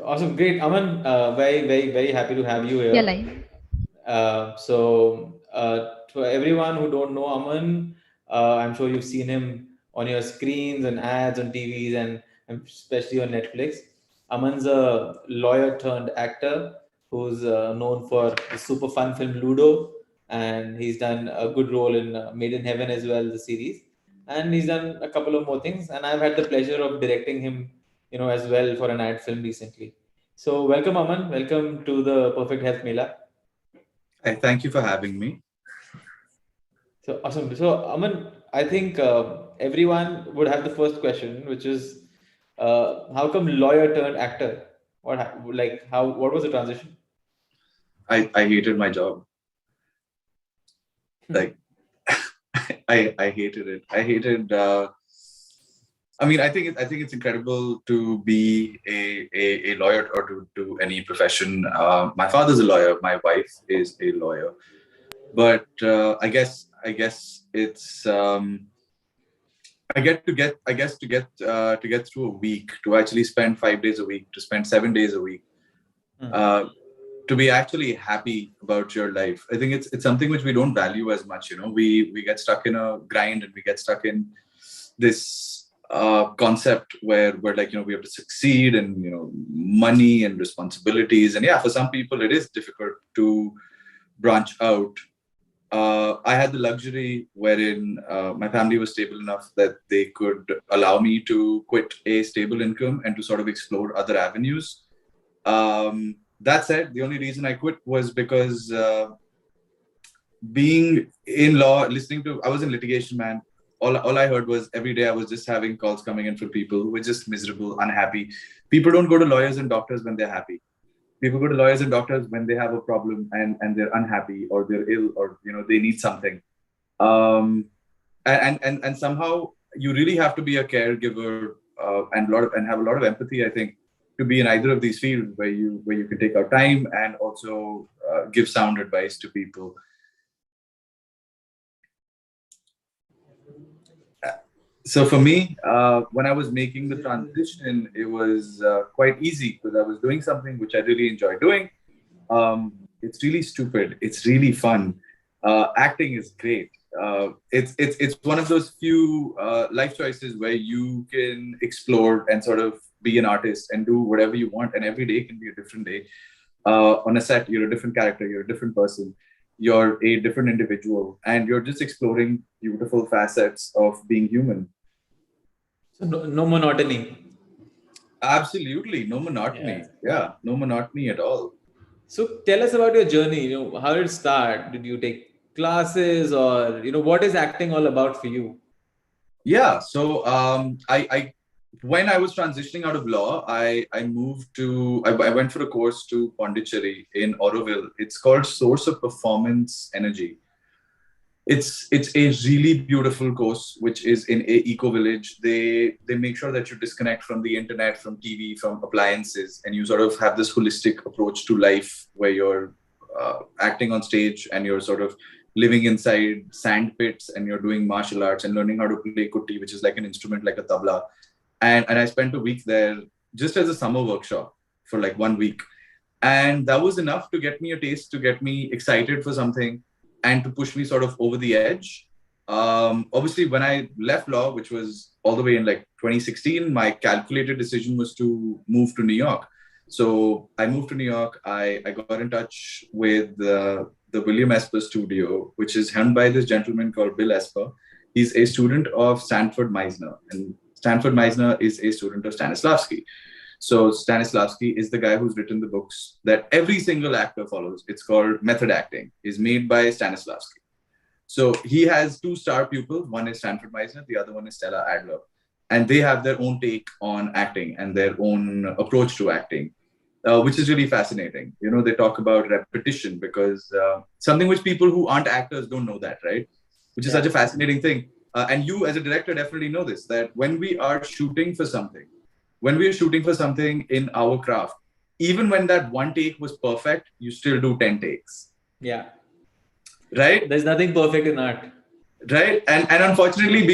Awesome, great, Aman. Very, very, very happy to have you Yeah, here. like To everyone who don't know Aman, I'm sure you've seen him on your screens and ads on TVs and especially on Netflix. Aman's a lawyer turned actor who's known for the super fun film Ludo, and he's done a good role in Made in Heaven as well, the series. And he's done a couple of more things, and I've had the pleasure of directing him, as well for an ad film recently. So welcome, Aman. Welcome to the Perfect Health Mela. I thank you for having me. So awesome. So Aman, I think everyone would have the first question, which is, how come lawyer turned actor? What was the transition? I hated my job. Like I hated it. I hated. I think it's incredible to be a lawyer or to do any profession. My father's a lawyer. My wife is a lawyer. But I guess it's to get through a week, to actually spend 5 days a week, to spend 7 days a week, uh, to be actually happy about your life. I think it's something which we don't value as much. We get stuck in a grind, and we get stuck in this concept where we're like, we have to succeed, and money and responsibilities, and yeah, for some people it is difficult to branch out. I had the luxury wherein my family was stable enough that they could allow me to quit a stable income and to sort of explore other avenues. That said, the only reason I quit was because being in law, I was in litigation, man. All I heard was every day I was just having calls coming in from people who were just miserable, unhappy. People don't go to lawyers and doctors when they're happy. People go to lawyers and doctors when they have a problem, and they're unhappy, or they're ill, or they need something. Um, and somehow you really have to be a caregiver, and have a lot of empathy, I think, to be in either of these fields where you can take out time and also give sound advice to people. So for me, when I was making the transition, it was quite easy because I was doing something which I really enjoy doing. It's really stupid. It's really fun. Acting is great. It's one of those few life choices where you can explore and sort of be an artist and do whatever you want, and every day can be a different day. On a set, you're a different character. You're a different person. You're a different individual, and you're just exploring beautiful facets of being human. So no monotony. Absolutely, no Yeah. monotony. Yeah, no monotony at all. So tell us about your journey. How did it start? Did you take classes, or what is acting all about for you? Yeah, so I when I was transitioning out of law, I went for a course to Pondicherry in Auroville. It's called Source of Performance Energy. It's a really beautiful course, which is in a eco village. They make sure that you disconnect from the internet, from TV, from appliances, and you sort of have this holistic approach to life where you're acting on stage, and you're sort of living inside sand pits, and you're doing martial arts and learning how to play kuti, which is like an instrument like a tabla. And I spent a week there just as a summer workshop for like 1 week, and that was enough to get me a taste, to get me excited for something, and to push me sort of over the edge. Obviously, when I left law, which was all the way in like 2016, my calculated decision was to move to New York. So I moved to New York. I got in touch with the William Esper studio, which is run by this gentleman called Bill Esper. He's a student of Stanford Meisner, and Stanford Meisner is a student of Stanislavski. So Stanislavski is the guy who's written the books that every single actor follows. It's called Method Acting, is made by Stanislavski. So he has two star pupils. One is Stanford Meisner, the other one is Stella Adler. And they have their own take on acting and their own approach to acting, which is really fascinating. They talk about repetition because something which people who aren't actors don't know that, right? Which is such a fascinating thing. And you, as a director, definitely know this, that when we are shooting for something in our craft, even when that one take was perfect, you still do 10 takes. Yeah. Right? There's nothing perfect in art. Right. And unfortunately,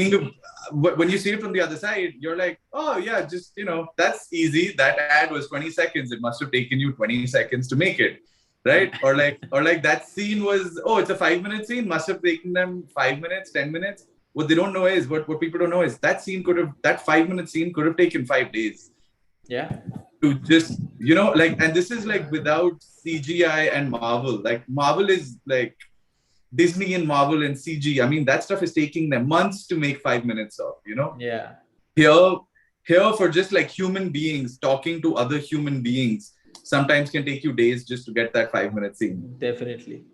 when you see it from the other side, you're like, oh yeah, just, that's easy. That ad was 20 seconds. It must have taken you 20 seconds to make it. Right. Or like that scene was, oh, it's a 5-minute scene. Must have taken them 5 minutes, 10 minutes. What they don't know is, what people don't know is that 5-minute scene could have taken 5 days. Yeah. To just, and this is like without CGI and Marvel. Like Marvel is like Disney and Marvel and CG. I mean, that stuff is taking them months to make 5 minutes of, Yeah. Here for just like human beings talking to other human beings sometimes can take you days just to get that 5-minute scene. Definitely.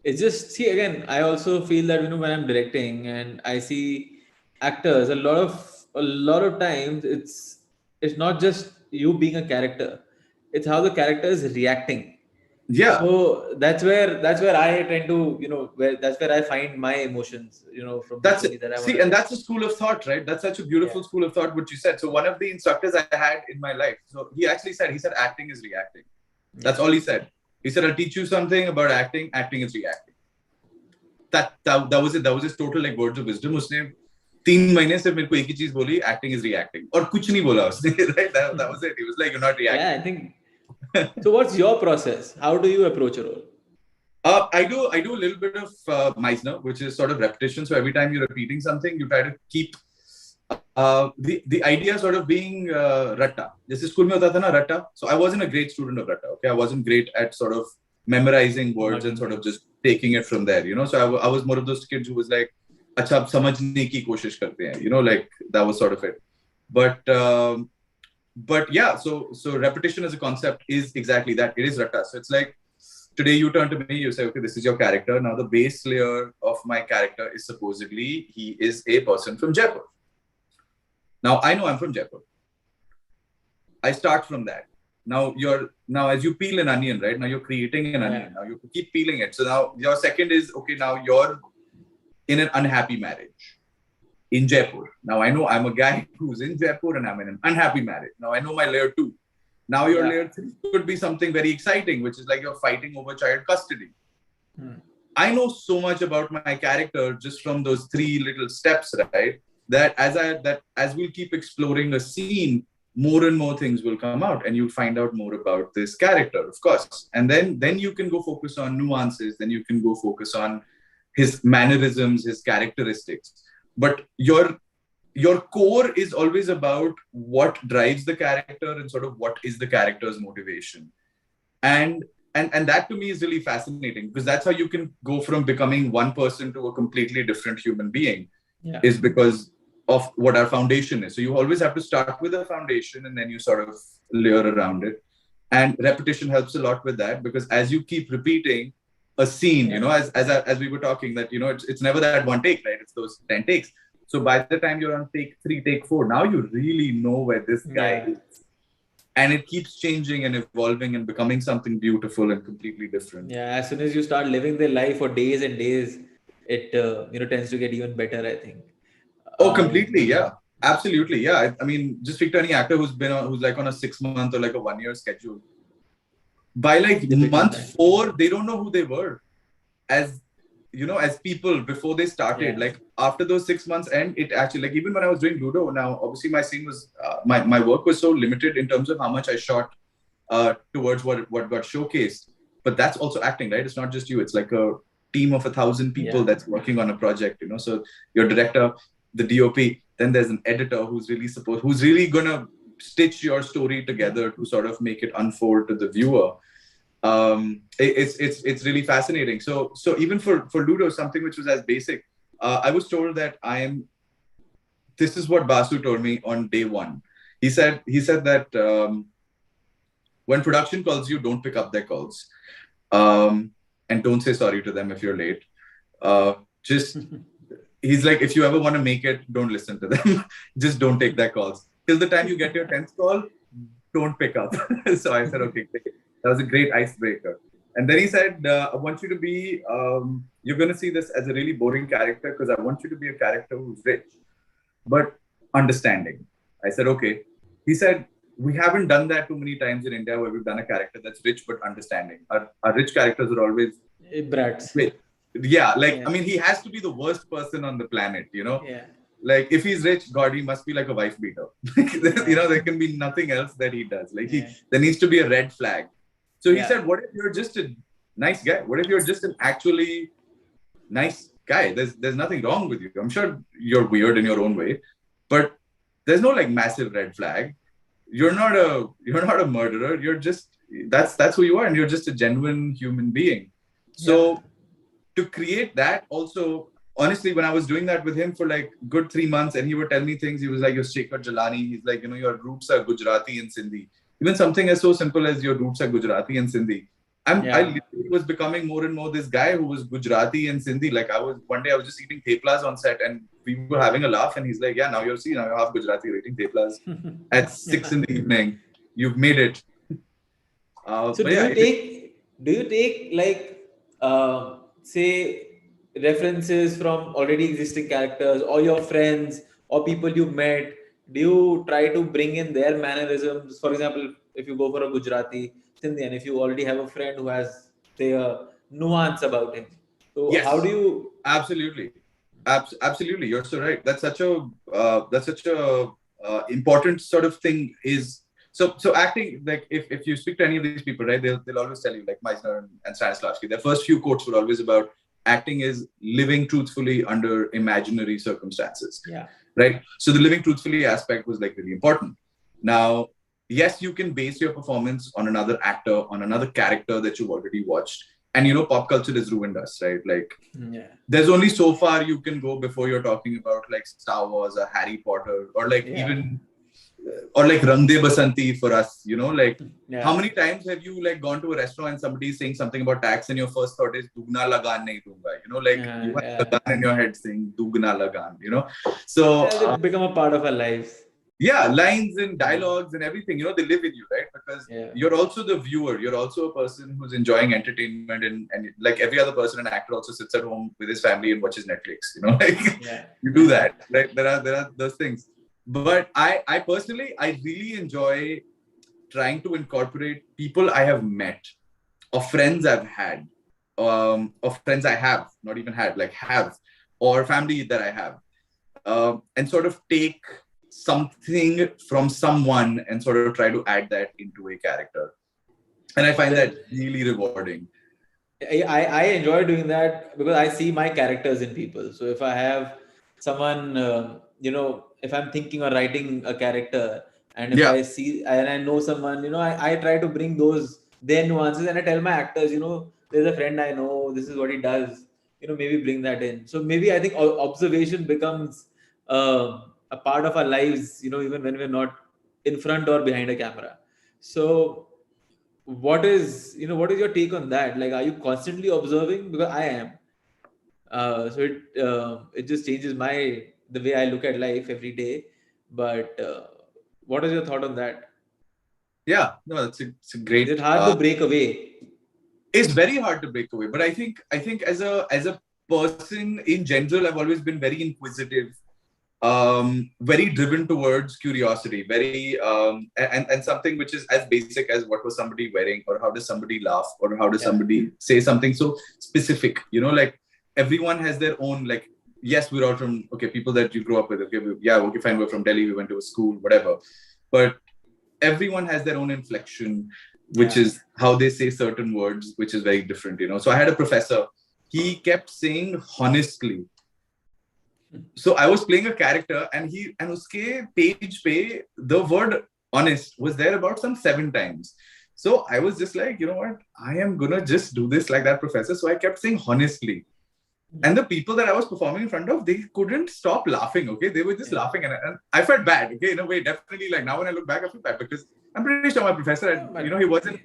It's just, see, again, I also feel that, when I'm directing and I see actors, a lot of times it's not just you being a character, it's how the character is reacting. Yeah. So that's where I tend to, that's where I find my emotions, from the That's it. movie that I want See, to and make. that's a school of thought, right? That's such a Yeah. beautiful school of thought, what you said. So one of the instructors I had in my life, so he said, acting is reacting. That's all he said. He said, I'll teach you something about acting. Acting is reacting. That was it. That was his total like words of wisdom. उसने 3 महीने से मेरे को एक ही चीज बोली, acting is reacting. और कुछ नहीं बोला उसने, right? That was it. He was like, you're not Yeah, reacting. I think. So what's your process? How do you approach a role? I do a little bit of Meisner, which is sort of repetition. So every time you're repeating something, you try to keep the idea sort of being ratta. जैसे school में होता था ना ratta. So I wasn't a great student of ratta. Okay, I wasn't great at sort of memorizing words and sort of just taking it from there. So I was more of those kids who was like, अच्छा अब समझने की कोशिश करते हैं. Like that was sort of it. But yeah, so repetition as a concept is exactly that. It is ratta. So it's like, today you turn to me, you say, okay, this is your character. Now the base layer of my character is supposedly he is a person from Jaipur. Now I know I'm from Jaipur. I start from that. Now as you peel an onion, right? Now you're creating an onion. Now you keep peeling it. So now your second is, okay, now you're in an unhappy marriage in Jaipur. Now I know I'm a guy who's in Jaipur and I'm in an unhappy marriage. Now I know my layer 2. Now your layer 3 could be something very exciting, which is like you're fighting over child custody. I know so much about my character just from those 3 little steps, right? That as we'll keep exploring a scene, more and more things will come out and you'll find out more about this character, of course. And then you can go focus on nuances, then you can go focus on his mannerisms, his characteristics. But your core is always about what drives the character and sort of what is the character's motivation. And that to me is really fascinating, because that's how you can go from becoming one person to a completely different human being, is because of what our foundation is. So you always have to start with a foundation and then you sort of layer around it. And repetition helps a lot with that, because as you keep repeating a scene, as we were talking, that, it's never that one take, right? It's those 10 takes. So by the time you're on take 3, take 4, now you really know where this guy is. And it keeps changing and evolving and becoming something beautiful and completely different. Yeah, as soon as you start living their life for days and days, it tends to get even better, I think. Oh, completely, yeah. Absolutely, yeah. I mean, just speak to any actor who's like on a 6-month or like a 1-year schedule. By like month 4, they don't know who they were as people before they started. Like after those 6 months end, it actually, like, even when I was doing Ludo, now obviously my scene was my work was so limited in terms of how much I shot towards what got showcased. But that's also acting, right? It's not just you. It's like a team of 1,000 people that's working on a project. So your director, the DOP, then there's an editor who's really gonna stitch your story together to sort of make it unfold to the viewer. It's really fascinating. So even for Ludo, something which was as basic, I was told that this is what Basu told me on day 1. He said that when production calls you, don't pick up their calls, and don't say sorry to them if you're late. He's like, if you ever want to make it, don't listen to them. Just don't take their calls. Till the time you get your 10th call, don't pick up. So I said, okay, great. That was a great icebreaker. And then he said, I want you to be, you're going to see this as a really boring character, because I want you to be a character who's rich, but understanding. I said, okay. He said, we haven't done that too many times in India, where we've done a character that's rich but understanding. Our rich characters are always brats. Rich. Yeah, like, I mean, he has to be the worst person on the planet, Yeah. Like if he's rich, God, he must be like a wife beater. You know, there can be nothing else that he does. Like there needs to be a red flag. So he said, what if you're just a nice guy? What if you're just an actually nice guy? There's nothing wrong with you. I'm sure you're weird in your own way, but there's no like massive red flag. You're not a murderer. You're just that's who you are, and you're just a genuine human being. So to create that also, honestly, when I was doing that with him for like good 3 months, and he would tell me things, he was like, "You're Shekhar Jalani." He's like, your roots are Gujarati and Sindhi. Even something as so simple as your roots are Gujarati and Sindhi. I literally was becoming more and more this guy who was Gujarati and Sindhi. Like one day I was just eating theplas on set, and we were having a laugh, and he's like, "Yeah, now you're half Gujarati, you're eating theplas at 6 in the evening. You've made it." So do you take like say references from already existing characters or your friends or people you've met? Do you try to bring in their mannerisms? For example, if you go for a Gujarati Sindhi, and if you already have a friend who has say a nuance about him, so how do you? Absolutely. Absolutely, you're so right. That's such a important sort of thing. Is so acting, like if you speak to any of these people, right, they'll always tell you, like Meisner and Stanislavski, their first few quotes were always about acting is living truthfully under imaginary circumstances. Right. So the living truthfully aspect was like really important. Now, yes, you can base your performance on another actor, on another character that you've already watched. And pop culture has ruined us, right? Like, there's only so far you can go before you're talking about like Star Wars or Harry Potter or like even or like Rang De Basanti for us, like how many times have you like gone to a restaurant and somebody's saying something about tax and your first thought is Dugna Lagan nahi dunga, like you have Lagan in your head saying Dugna Lagan, so it's become a part of our lives. Lines and dialogues and everything, they live in you, right? Because you're also the viewer. You're also a person who's enjoying entertainment, and like every other person, an actor also sits at home with his family and watches Netflix, like you do that, right? There are those things. But I personally, I really enjoy trying to incorporate people I have met or friends I've had, or friends I have, not even had, like have, or family that I have, and sort of take something from someone and sort of try to add that into a character. And I find that really rewarding. I enjoy doing that because I see my characters in people. So if I have someone, if I'm thinking or writing a character, and if I see and I know someone, I try to bring their nuances, and I tell my actors, there's a friend I know, this is what he does, maybe bring that in. So maybe I think observation becomes a part of our lives, even when we're not in front or behind a camera. So what is your take on that? Like, are you constantly observing? Because I am. So it just changes the way I look at life every day. But what is your thought on that? Yeah, no, it's a great. Is it hard to break away? It's very hard to break away. But I think as a person in general, I've always been very inquisitive, very driven towards curiosity, very and something which is as basic as what was somebody wearing, or how does somebody laugh, or how does somebody say something so specific. Like everyone has their own, like, yes, we're all from people that you grew up with. Okay, fine, we're from Delhi, we went to a school, whatever. But everyone has their own inflection, which is how they say certain words, which is very different. So I had a professor. He kept saying honestly. So I was playing a character, and uske page pe the word honest was there about some 7 times. So I was just like, you know what? I am gonna just do this like that professor. So I kept saying honestly. And the people that I was performing in front of, they couldn't stop laughing. Okay, they were just laughing, and I felt bad. Okay, in a way, definitely. Like now, when I look back, I feel bad because I'm pretty sure my professor, he wasn't.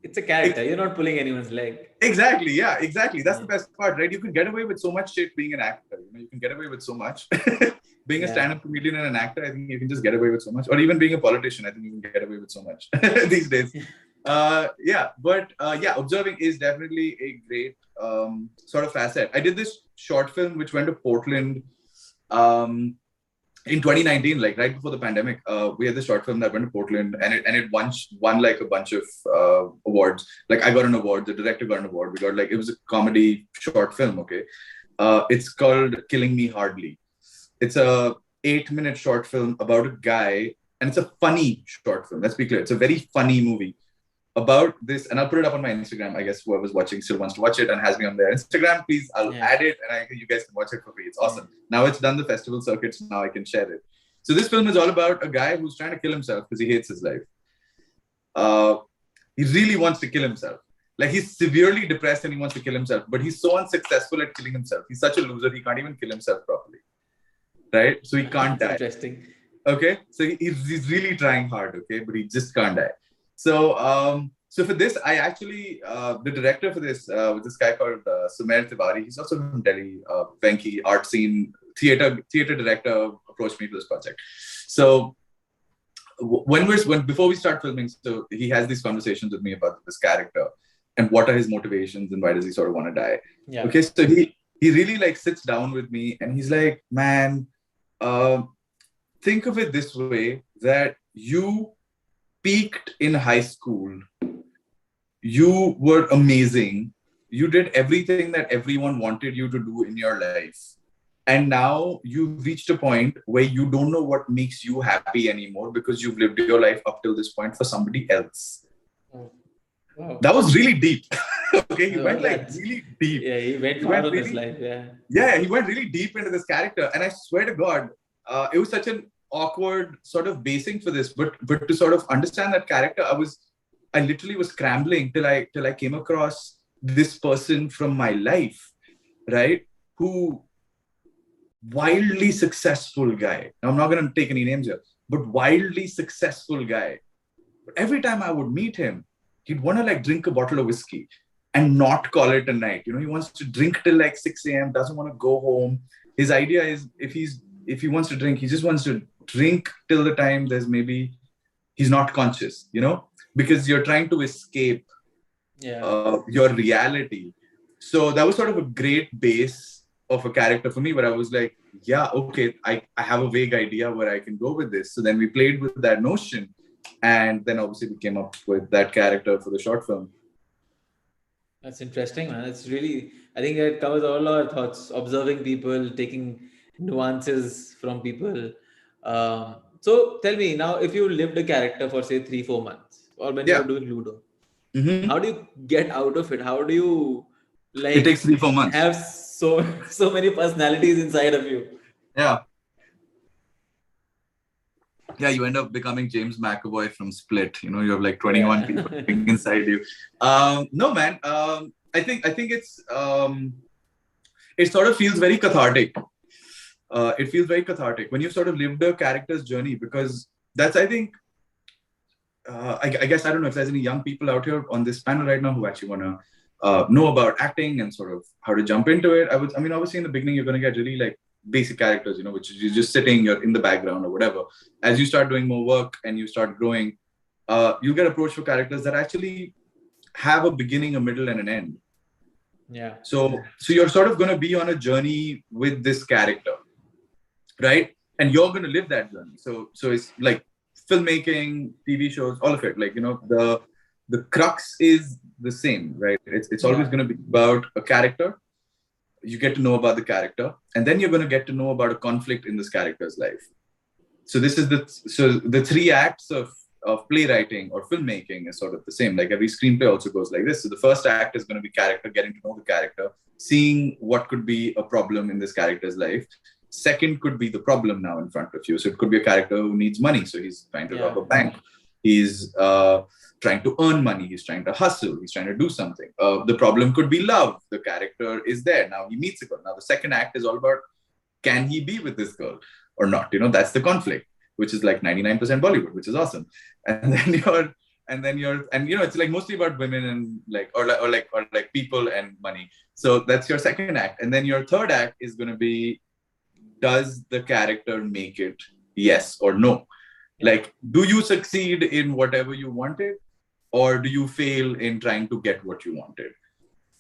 It's a character. You're not pulling anyone's leg. Exactly. Yeah. Exactly. That's the best part, right? You can get away with so much shit being an actor. You can get away with so much. Being a stand-up comedian and an actor, I think you can just get away with so much. Or even being a politician, I think you can get away with so much these days. Observing is definitely a great sort of facet. I did this short film which went to Portland in 2019, like right before the pandemic. We had this short film that went to Portland, and it won like a bunch of awards. Like I got an award, the director got an award. It was a comedy short film. Okay, it's called Killing Me Hardly. It's a 8-minute short film about a guy, and it's a funny short film. Let's be clear. It's a very funny movie about this, and I'll put it up on my Instagram. I guess whoever's watching still wants to watch it and has me on their Instagram, please, I'll add it, and you guys can watch it for free. It's awesome. Now it's done the festival circuits. Now I can share it. So this film is all about a guy who's trying to kill himself because he hates his life. He really wants to kill himself. Like, he's severely depressed and he wants to kill himself, but he's so unsuccessful at killing himself. He's such a loser, he can't even kill himself properly. Right? So he can't die. Interesting. Okay? So he's really trying hard, okay? But he just can't die. So so for this, I actually, the director for this was this guy called Sumer Tiwari. He's also from Delhi, Venki, art scene, theater director approached me for this project. So before we start filming, so he has these conversations with me about this character and what are his motivations and why does he sort of want to die. Yeah. Okay, so he really like sits down with me and he's like, man, think of it this way, that you peaked in high school, you were amazing, you did everything that everyone wanted you to do in your life, and now you've reached a point where you don't know what makes you happy anymore because you've lived your life up till this point for somebody else. Wow. That was really deep. Okay, he went like really deep. Yeah, he went far in his life. Yeah, he went really deep into this character, and I swear to God, it was such an awkward sort of basing for this, but to sort of understand that character, I literally was scrambling till I came across this person from my life, right? Who wildly successful guy. Now, I'm not going to take any names here, but wildly successful guy. But every time I would meet him, he'd want to like drink a bottle of whiskey and not call it a night. You know, he wants to drink till like 6 a.m., doesn't want to go home. His idea is if he wants to drink, he just wants to drink till the time he's not conscious, you know, because you're trying to escape your reality. So that was sort of a great base of a character for me, where I was like, yeah, okay, I have a vague idea where I can go with this. So then we played with that notion, and then obviously we came up with that character for the short film. That's interesting, man. It's really, I think it covers all our thoughts, observing people, taking nuances from people. So tell me now, if you lived a character for say 3-4 months, or when you're doing Ludo, how do you get out of it? How do you like? It takes 3-4 months. Have so many personalities inside of you. Yeah, you end up becoming James McAvoy from Split. You know, you have like 21 people inside you. No, man. I think it's it sort of feels very cathartic. It feels very cathartic when you sort of lived a character's journey, because that's, I think, I guess, I don't know if there's any young people out here on this panel right now who actually want to know about acting and sort of how to jump into it. I mean, obviously in the beginning, you're going to get really like basic characters, you know, which is you're just sitting, you're in the background or whatever. As you start doing more work and you start growing, you get approached for characters that actually have a beginning, a middle, and an end. Yeah. So you're sort of going to be on a journey with this character, right? And you're going to live that journey. So it's like filmmaking, TV shows, all of it. Like, you know, the crux is the same, right? It's always going to be about a character. You get to know about the character, and then you're going to get to know about a conflict in this character's life. So this is the 3 acts of playwriting or filmmaking is sort of the same. Like every screenplay also goes like this. So the first act is going to be character, getting to know the character, seeing what could be a problem in this character's life. Second could be the problem now in front of you. So it could be a character who needs money. So he's trying to rob a bank. He's trying to earn money. He's trying to hustle. He's trying to do something. The problem could be love. The character is there. Now he meets a girl. Now the second act is all about, can he be with this girl or not? You know, that's the conflict, which is like 99% Bollywood, which is awesome. And then you know, it's like mostly about women and like people and money. So that's your second act. And then your third act is going to be, does the character make it? Yes or no? Like, do you succeed in whatever you wanted, or do you fail in trying to get what you wanted?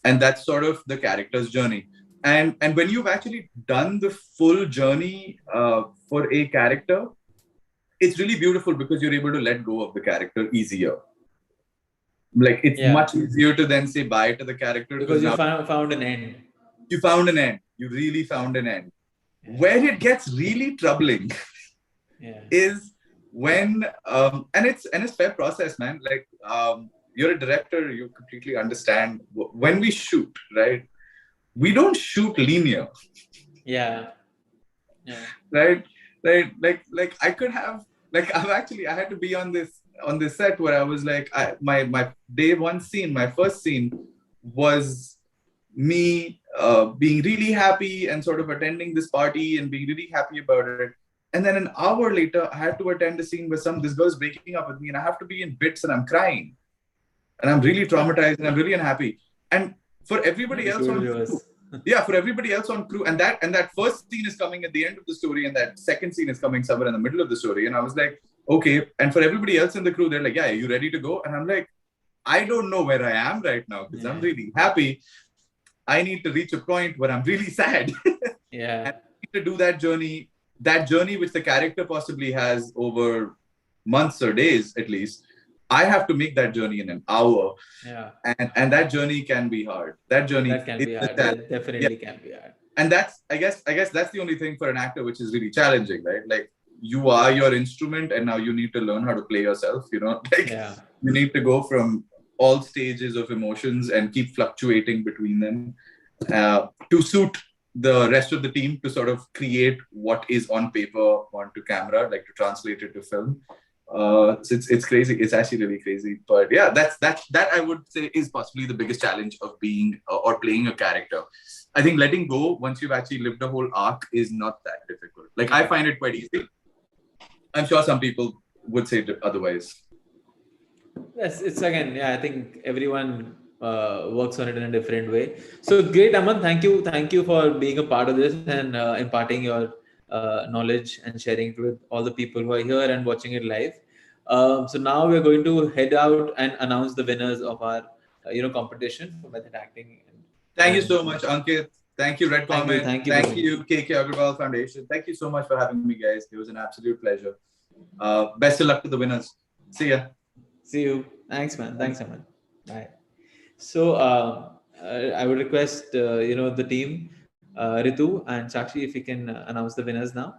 And that's sort of the character's journey. And when you've actually done the full journey for a character, it's really beautiful because you're able to let go of the character easier. Like, it's much easier to then say bye to the character. Because you found an end. You found an end. You really found an end. Where it gets really troubling is when and it's fair process, man. Like you're a director, you completely understand when we shoot, right? We don't shoot linear. Yeah. Yeah. Right, like I could have, like I had to be on this set where I was like, my day one scene, my first scene was me being really happy and sort of attending this party and being really happy about it. And then an hour later, I had to attend a scene where this girl's breaking up with me, and I have to be in bits and I'm crying and I'm really traumatized and I'm really unhappy. And for everybody else on crew, yeah, for everybody else on crew, and that first scene is coming at the end of the story, and that second scene is coming somewhere in the middle of the story. And I was like, okay. And for everybody else in the crew, they're like, yeah, are you ready to go? And I'm like, I don't know where I am right now because I'm really happy. I need to reach a point where I'm really sad. Yeah. And I need to do that journey which the character possibly has over months or days at least. I have to make that journey in an hour. Yeah. And that journey can be hard. That journey That can be hard. That definitely can be hard. And that's, I guess that's the only thing for an actor which is really challenging, right? Like you are your instrument and now you need to learn how to play yourself, like you need to go from all stages of emotions and keep fluctuating between them to suit the rest of the team to sort of create what is on paper onto camera, like to translate it to film. So it's crazy. It's actually really crazy. But yeah, that I would say is possibly the biggest challenge of being or playing a character. I think letting go once you've actually lived a whole arc is not that difficult. Like I find it quite easy. I'm sure some people would say otherwise. Yes, it's again, I think everyone works on it in a different way. So great, Aman. Thank you for being a part of this and imparting your knowledge and sharing it with all the people who are here and watching it live. So now we're going to head out and announce the winners of our competition for method acting. Thank you so much, Ankit. Thank you, Red Comment. Thank you, KK Agarwal Foundation. Thank you so much for having me, guys. It was an absolute pleasure. Best of luck to the winners. See ya. See you. Thanks, man. Thanks, Aman. Bye. So I would request the team, Ritu and Sakshi, if you can announce the winners now.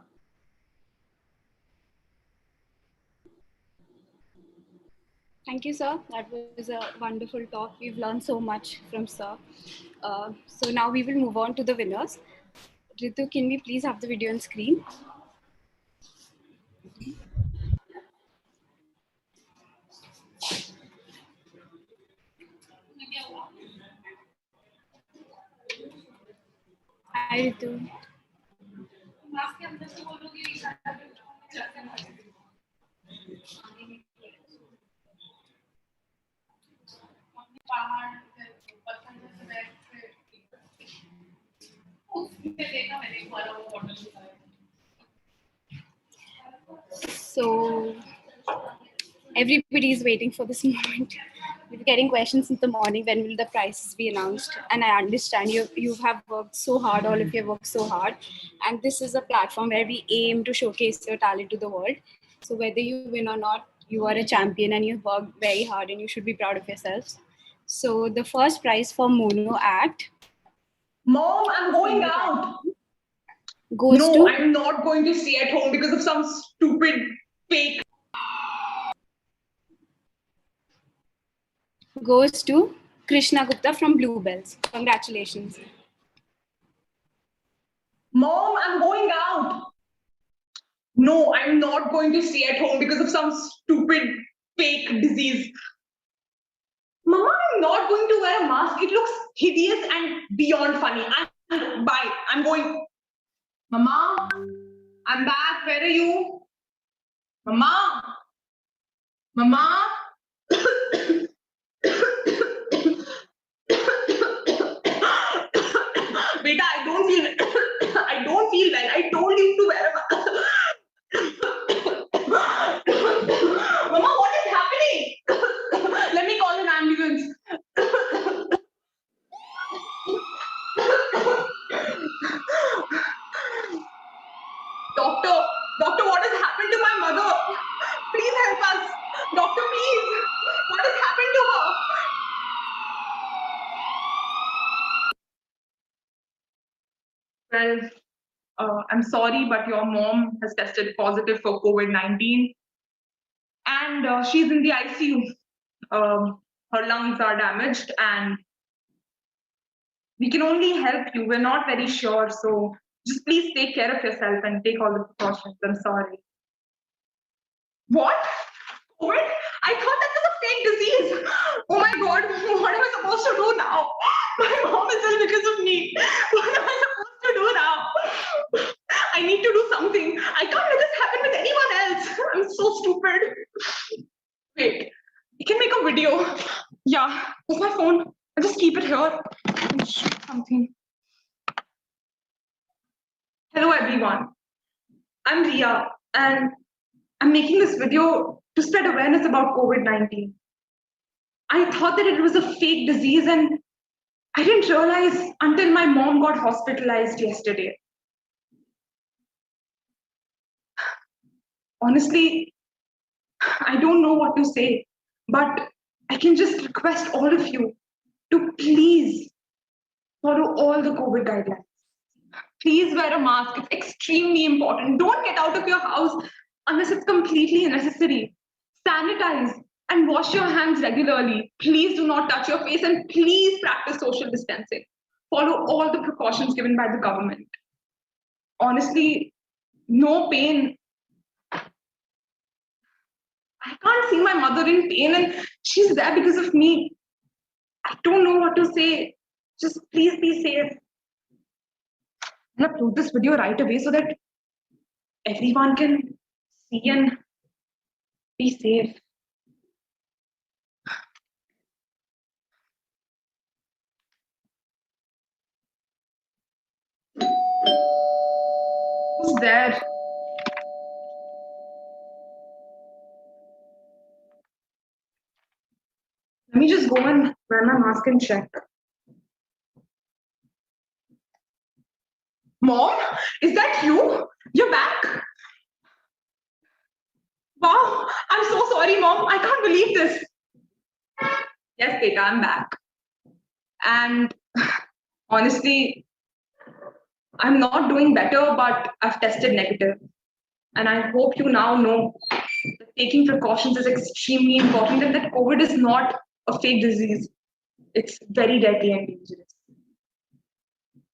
Thank you, sir. That was a wonderful talk. We've learned so much from sir. So now we will move on to the winners. Ritu, can we please have the video on screen? Hi, Ritu. So everybody is waiting for this moment. We're getting questions in the morning, when will the prizes be announced? And I understand you have worked so hard, all of you have worked so hard. And this is a platform where we aim to showcase your talent to the world. So whether you win or not, you are a champion and you've worked very hard and you should be proud of yourselves. So the first prize for Mono Act. Mom, I'm going out. No, I'm not going to stay at home because of some stupid fake. Goes to Krishna Gupta from Bluebells. Congratulations. Mom, I'm going out. No, I'm not going to stay at home because of some stupid fake disease. Mama, I'm not going to wear a mask. It looks hideous and beyond funny. Bye. I'm going. Mama, I'm back. Where are you? Mama. Mama. Beta, I don't feel well. I told you to wear a mask. Mama, what is happening? Let me call an ambulance. Doctor, what has happened to my mother? Please help us. Doctor, please. What has happened to her? Well, I'm sorry, but your mom has tested positive for COVID-19 and she's in the ICU. Her lungs are damaged and we can only help you. We're not very sure, so just please take care of yourself and take all the precautions. I'm sorry. What? COVID? I thought that was a fake disease. Oh my god, what am I supposed to do now? My mom is ill because of me. What am I supposed to do now? I need to do something. I can't let this happen with anyone else. I'm so stupid. Wait, I can make a video. Yeah, where's my phone? I'll just keep it here and shoot something. Hello everyone. I'm Ria and I'm making this video to spread awareness about COVID-19. I thought that it was a fake disease and I didn't realize until my mom got hospitalized yesterday. Honestly, I don't know what to say, but I can just request all of you to please follow all the COVID guidelines. Please wear a mask. It's extremely important. Don't get out of your house unless it's completely necessary. Sanitize and wash your hands regularly. Please do not touch your face and please practice social distancing. Follow all the precautions given by the government. Honestly, no pain. I can't see my mother in pain and she's there because of me. I don't know what to say. Just please be safe. I'm gonna upload this video right away so that everyone can see and be safe. Who's there? Let me just go and wear my mask and check. Mom, is that you? You're back? Wow, I'm so sorry, Mom. I can't believe this. Yes, Beta, I'm back. And honestly, I'm not doing better, but I've tested negative. And I hope you now know that taking precautions is extremely important and that COVID is not a fake disease. It's very deadly and dangerous.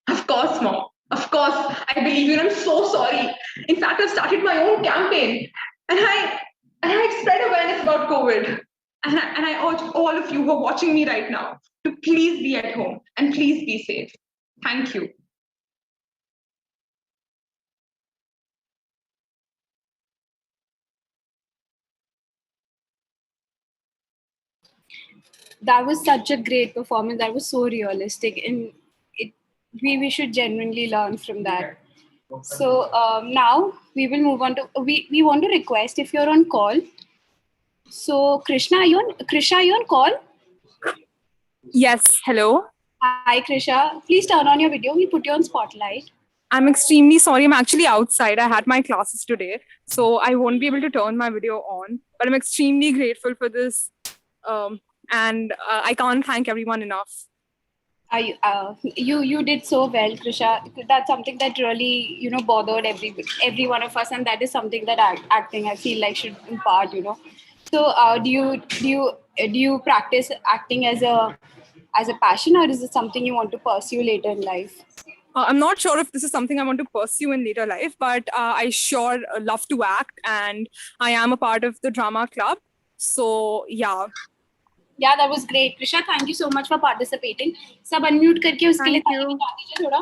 Of course, Mom. Of course, I believe you and I'm so sorry. In fact, I've started my own campaign and I spread awareness about COVID. And I urge all of you who are watching me right now to please be at home and please be safe. Thank you. That was such a great performance. That was so realistic, and we should genuinely learn from that. So now we will move on to we want to request if you're on call. So Krishna, Krisha, are you on call? Yes, hello. Hi Krisha, please turn on your video. We put you on spotlight. I'm extremely sorry. I'm actually outside. I had my classes today, so I won't be able to turn my video on. But I'm extremely grateful for this, and I can't thank everyone enough. You did so well, Krisha. That's something that really bothered every one of us, and that is something that acting I feel like should impart. So do you practice acting as a passion, or is it something you want to pursue later in life? I'm not sure if this is something I want to pursue in later life, but I sure love to act, and I am a part of the drama club. So yeah. Yeah, that was great. Krisha, thank you so much for participating. Sab unmute करके उसके लिए ताली बजा दीजिए थोड़ा.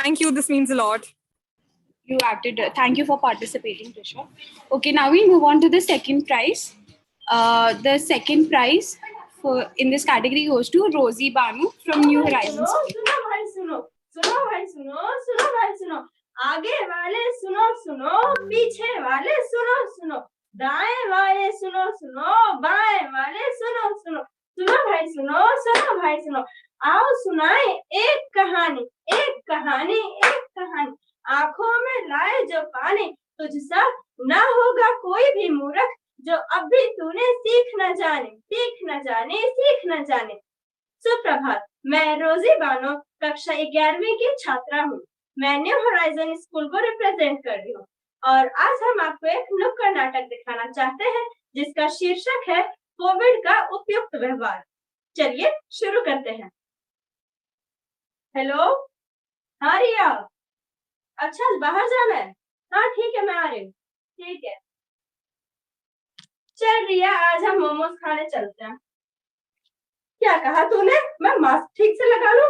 Thank you. This means a lot. You acted. Thank you for participating, Krisha. Okay, now we'll move on to the second prize. The second prize in this category goes to Rosie Banu from New Horizons. सुनो आगे वाले सुनो पीछे वाले सुनो दाएं वाले सुनो बाएं वाले सुनो भाई सुनो आओ सुनाए एक कहानी आंखों में लाए जो पानी तुझसा ना होगा कोई भी मूर्ख जो अब भी तूने सीख न जाने सुप्रभात, मैं रोजी बानो कक्षा 11वीं की छात्रा हूँ। मैं न्यू होराइजन स्कूल को रिप्रेजेंट कर रही हूँ और आज हम आपको एक नुक्कड़ नाटक दिखाना चाहते हैं जिसका शीर्षक है कोविड का उपयुक्त व्यवहार। चलिए शुरू करते हैं। हेलो, हाँ रिया, अच्छा बाहर जाना है? हाँ ठीक है, मैं आ रही हूँ। ठीक है, चल रिया, आज हम मोमोज खाने चलते हैं। क्या कहा तूने? मैं मास्क ठीक से लगा लूं?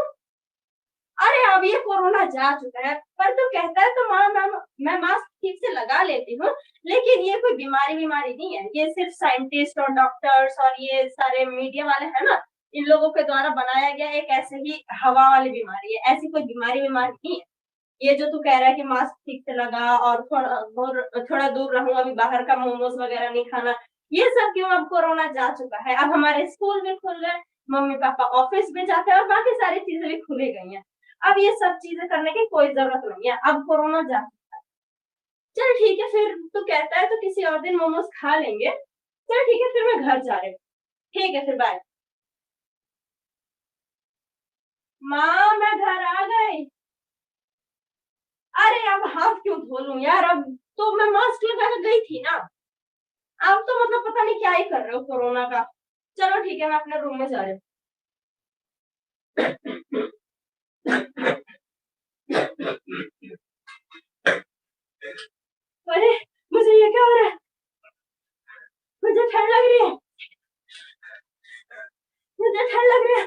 अरे अब ये कोरोना जा चुका है, पर तू कहता है तो मैं मास्क ठीक से लगा लेती हूँ, लेकिन ये कोई बीमारी नहीं है। ये सिर्फ साइंटिस्ट और डॉक्टर्स और ये सारे मीडिया वाले हैं ना, इन लोगों के द्वारा बनाया गया एक ऐसे ही हवा वाली बीमारी है। ऐसी कोई बीमारी नहीं है। ये जो तू कह रहा है कि मास्क ठीक से लगा और थोड़ा दूर रहूं, अभी बाहर का मोमोज वगैरह नहीं खाना, ये सब क्यों? अब कोरोना जा चुका है, अब हमारे स्कूल भी खुल गए, मम्मी पापा ऑफिस भी जाते हैं और बाकी सारी चीजें भी खुली गई हैं। अब ये सब चीजें करने की कोई जरूरत नहीं है, अब कोरोना जा चुका है। चल ठीक है, फिर तू कहता है तो किसी और दिन मोमोज खा लेंगे। चल ठीक है, फिर मैं घर जा रही हूँ। ठीक है, फिर बाय। माँ, मैं घर आ गई। अरे अब हाथ क्यों धो लूं यार, अब तो मैं मास्क लगा के गई थी ना। अब तो मतलब पता नहीं क्या ही कर रहे हो कोरोना का। चलो ठीक है, मैं अपने रूम में जा रही हूँ। अरे मुझे ये क्या हो रहा है? मुझे ठंड लग रही है, मुझे ठंड लग रही है।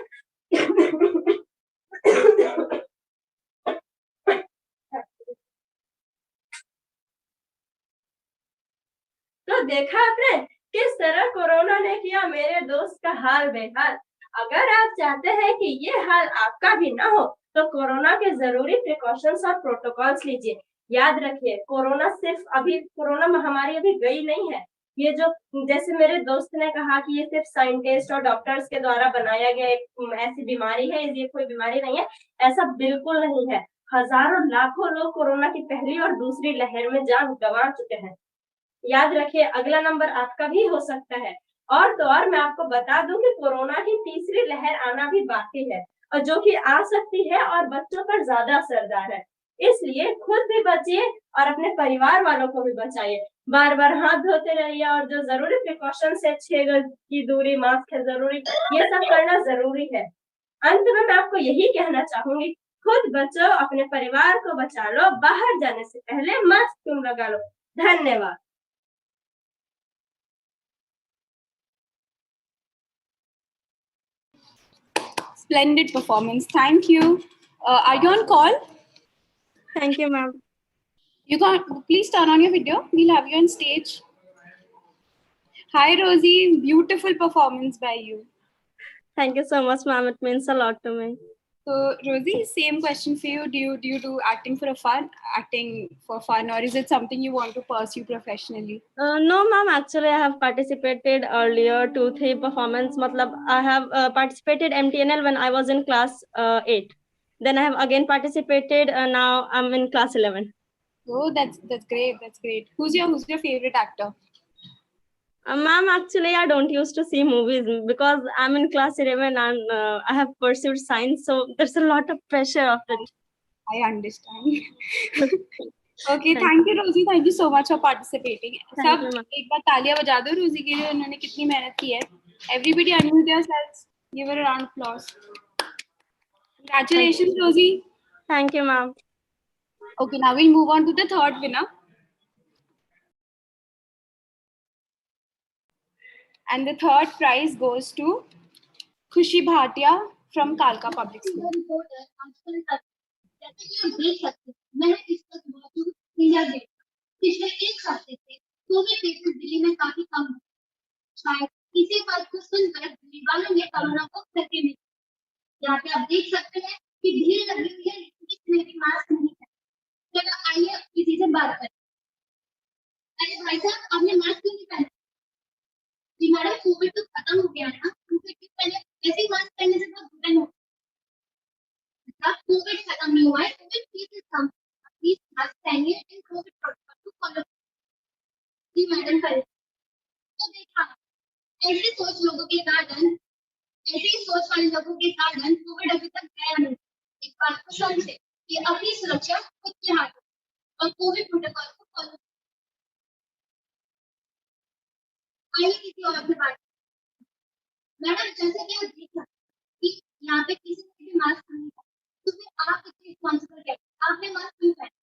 तो देखा आपने किस तरह कोरोना ने किया मेरे दोस्त का हाल बेहाल। अगर आप चाहते हैं कि ये हाल आपका भी ना हो तो कोरोना के जरूरी प्रिकॉशंस और प्रोटोकॉल्स लीजिए। याद रखिए, कोरोना महामारी अभी गई नहीं है। ये जो जैसे मेरे दोस्त ने कहा कि ये सिर्फ साइंटिस्ट और डॉक्टर्स के द्वारा बनाया गया एक ऐसी बीमारी है, ये कोई बीमारी नहीं है, ऐसा बिल्कुल नहीं है। हजारों लाखों लोग कोरोना की पहली और दूसरी लहर में जान गंवा चुके हैं। याद रखिए, अगला नंबर आपका भी हो सकता है। और तो और मैं आपको बता दूं कि कोरोना की तीसरी लहर आना भी बाकी है और जो कि आ सकती है और बच्चों पर ज्यादा असरदार है। इसलिए खुद भी बचिए और अपने परिवार वालों को भी बचाइए। बार बार हाथ धोते रहिए और जो जरूरी प्रिकॉशन है, 6 गज की दूरी, मास्क है जरूरी, ये सब करना जरूरी है। अंत में मैं आपको यही कहना चाहूंगी, खुद बचो, अपने परिवार को बचा लो, बाहर जाने से पहले मास्क तुम लगा लो। धन्यवाद। Splendid performance. Thank you. Are you on call? Thank you, ma'am. You can please turn on your video. We'll have you on stage. Hi, Rosie. Beautiful performance by you. Thank you so much, ma'am. It means a lot to me. So, Rosie, same question for you. Do you do acting for fun, or is it something you want to pursue professionally? No, ma'am. Actually, I have participated earlier 2-3 performance. Matlab, I have participated MTNL when I was in class 8. Then I have again participated. Now I'm in class 11. Oh, that's great. That's great. Who's your favorite actor? Ma'am, actually, I don't used to see movies because I'm in class 11 and I have pursued science, so there's a lot of pressure of it. I understand. Okay, thank you, Rosie. Thank you so much for participating. सब एक बार तालियां बजा दो रोजी के लिए, उन्होंने कितनी मेहनत की है. Everybody unmute yourselves. Give her a round of applause. Congratulations, Rosie. Thank you, ma'am. Okay, now we'll move on to the third winner. And the third prize goes to Khushi Bhatia from Kalka Public School. मैं इस वक्त मौजूद India gate पिछले एक हफ्ते से Covid cases Delhi में काफी कम है। शायद इसी बात को सुनकर दिल्ली वालों ने कोरोना को खतरे में। यहाँ पे आप देख सकते हैं कि भीड़ लगी हुई है, लेकिन किसी ने भी मास्क नहीं पहना। चलो आइए किसी से बात करें। अरे भाई साहब, आपने मास्क क्यों नहीं पहना? जी मैडम, कोविड तो खत्म हो गया ना, कोविड के पहले ऐसे ही मास्क पहनने से बहुत घुटन हो। कोविड खत्म नहीं हुआ है, Covid cases come. Please mask पहनिए एंड कोविड प्रोटोकॉल को फॉलो। जी मैडम, करें तो देखा ऐसे सोच लोगों के कारण ऐसे ही सोच वाले लोगों के कारण कोविड अभी तक गया नहीं। एक बात को समझे कि अपनी सुरक्षा खुद के हाथ में और कोविड प्रोटोकॉल को फॉलो। आइए किसी और से बात। मैडम जैसे कि आप देख सकते हैं कि यहाँ पे किसी ने भी मास्क नहीं था, तो फिर आप इतने रिस्पॉन्सिबल कैसे? आपने मास्क क्यों पहना?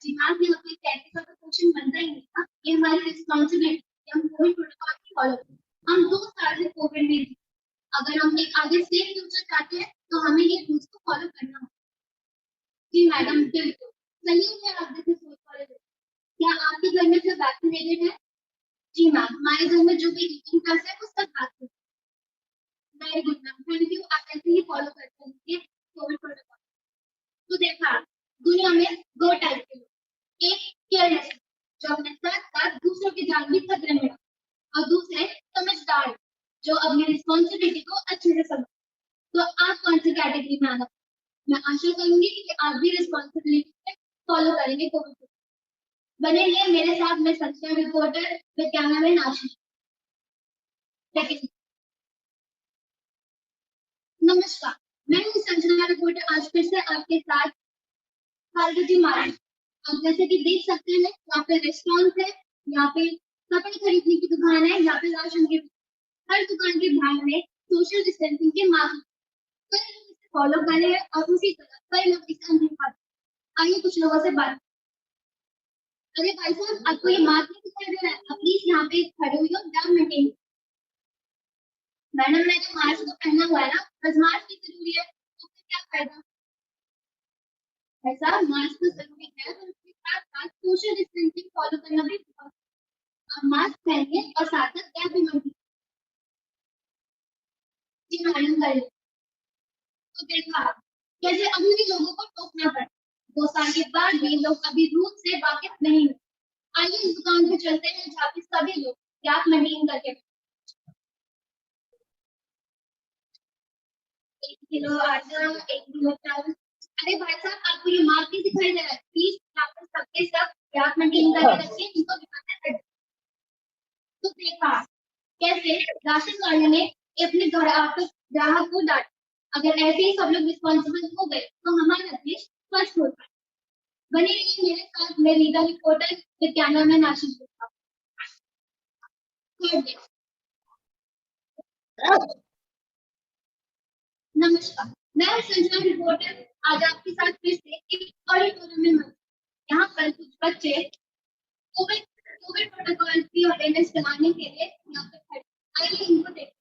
जी हाँ, आपने अपने कैसे का क्वेश्चन बनता ही नहीं था। ये हमारी रिस्पॉन्सिबिलिटी, हम कोविड प्रोटोकॉल की फॉलो करें। हम 2 साल से कोविड में थे। अगर हम एक आगे सेफ फ्यूचर चाहते हैं तो हमें ये रूल्स को फॉलो करना होगा। जी मैडम बिल्कुल सही है, आप जैसे सोच वाले लोग। क्या आपके घर में सब वैक्सीनेटेड है? जी मैम, हमारे घर में जो भी टीचिंग क्लास है वो सब vaccinated. Very good ma'am, thank you. आप ऐसे ही फॉलो करते रहिए कोविड प्रोटोकॉल। तो देखा, दुनिया में 2 टाइप के लोग, एक केयरलेस जो अपने साथ साथ दूसरों की जान भी खतरे में, और दूसरे समझदार जो अपनी रिस्पॉन्सिबिलिटी को अच्छे से समझ। तो आप कौन सी कैटेगरी में आना? मैं आशा करूंगी कि आप भी रिस्पॉन्सिबिलिटी फॉलो करेंगे कोविड को। बने रहिए मेरे साथ, मैं संजना रिपोर्टर विद कैमरामैन आशीष। नमस्कार, मैं हूँ संजना रिपोर्टर, आज फिर से आपके साथ फाल्गुनी मार्च। आप जैसे कि देख सकते हैं यहाँ पे रेस्टोरेंट है, यहाँ पे कपड़े खरीदने की दुकान है, यहाँ पे राशन की, हर दुकान के बाहर में सोशल डिस्टेंसिंग के मास्क फॉलो करें और उसी तरह कई लोग इसका नहीं पाते। आइए कुछ लोगों से बात। अरे भाई साहब, आपको ये मास्क नहीं दिखाई दे रहा है? प्लीज यहाँ पे खड़े हुए हो, गैप मेंटेन। मैडम ने जो मास्क को पहना हुआ है ना, बस मास्क की जरूरी है तो फिर क्या फायदा? भाई साहब मास्क तो जरूरी है, पर उसके साथ साथ सोशल डिस्टेंसिंग फॉलो करना भी बहुत। आप मास्क पहनिए और साथ साथ गैप भी मेंटेन। जी मैडम कर। तो देखा कैसे अभी भी लोगों को टोकना पड़ा। 2 साल के बाद भी लोग अभी रूल से वाकिफ नहीं है। आइए इस दुकान पे चलते हैं जहाँ पे सभी लोग गैप मेंटेन करके। 1 किलो आटा, 1 किलो चावल। अरे भाई साहब, आपको ये मार्क नहीं दिखाई दे रहा है? प्लीज यहाँ पे सबके सब गैप मेंटेन करके रखिए, इनको दिखाते हैं। तो देखा कैसे राशन वाले ने अपने घर आकर ग्राहक को डांटा। अगर ऐसे ही सब लोग रिस्पॉन्सिबल हो गए तो हमारा देश स्वस्थ होता है। बने रहिए मेरे साथ, मैं leader reporter with cameraman Ashish Gupta. नमस्कार, मैं संजना रिपोर्टर आज आपके साथ फिर से एक ऑडिटोरियम में। यहाँ पर कुछ बच्चे कोविड प्रोटोकॉल की अवेयरनेस कराने के लिए यहाँ पर खड़े। आइए इनको देखते हैं।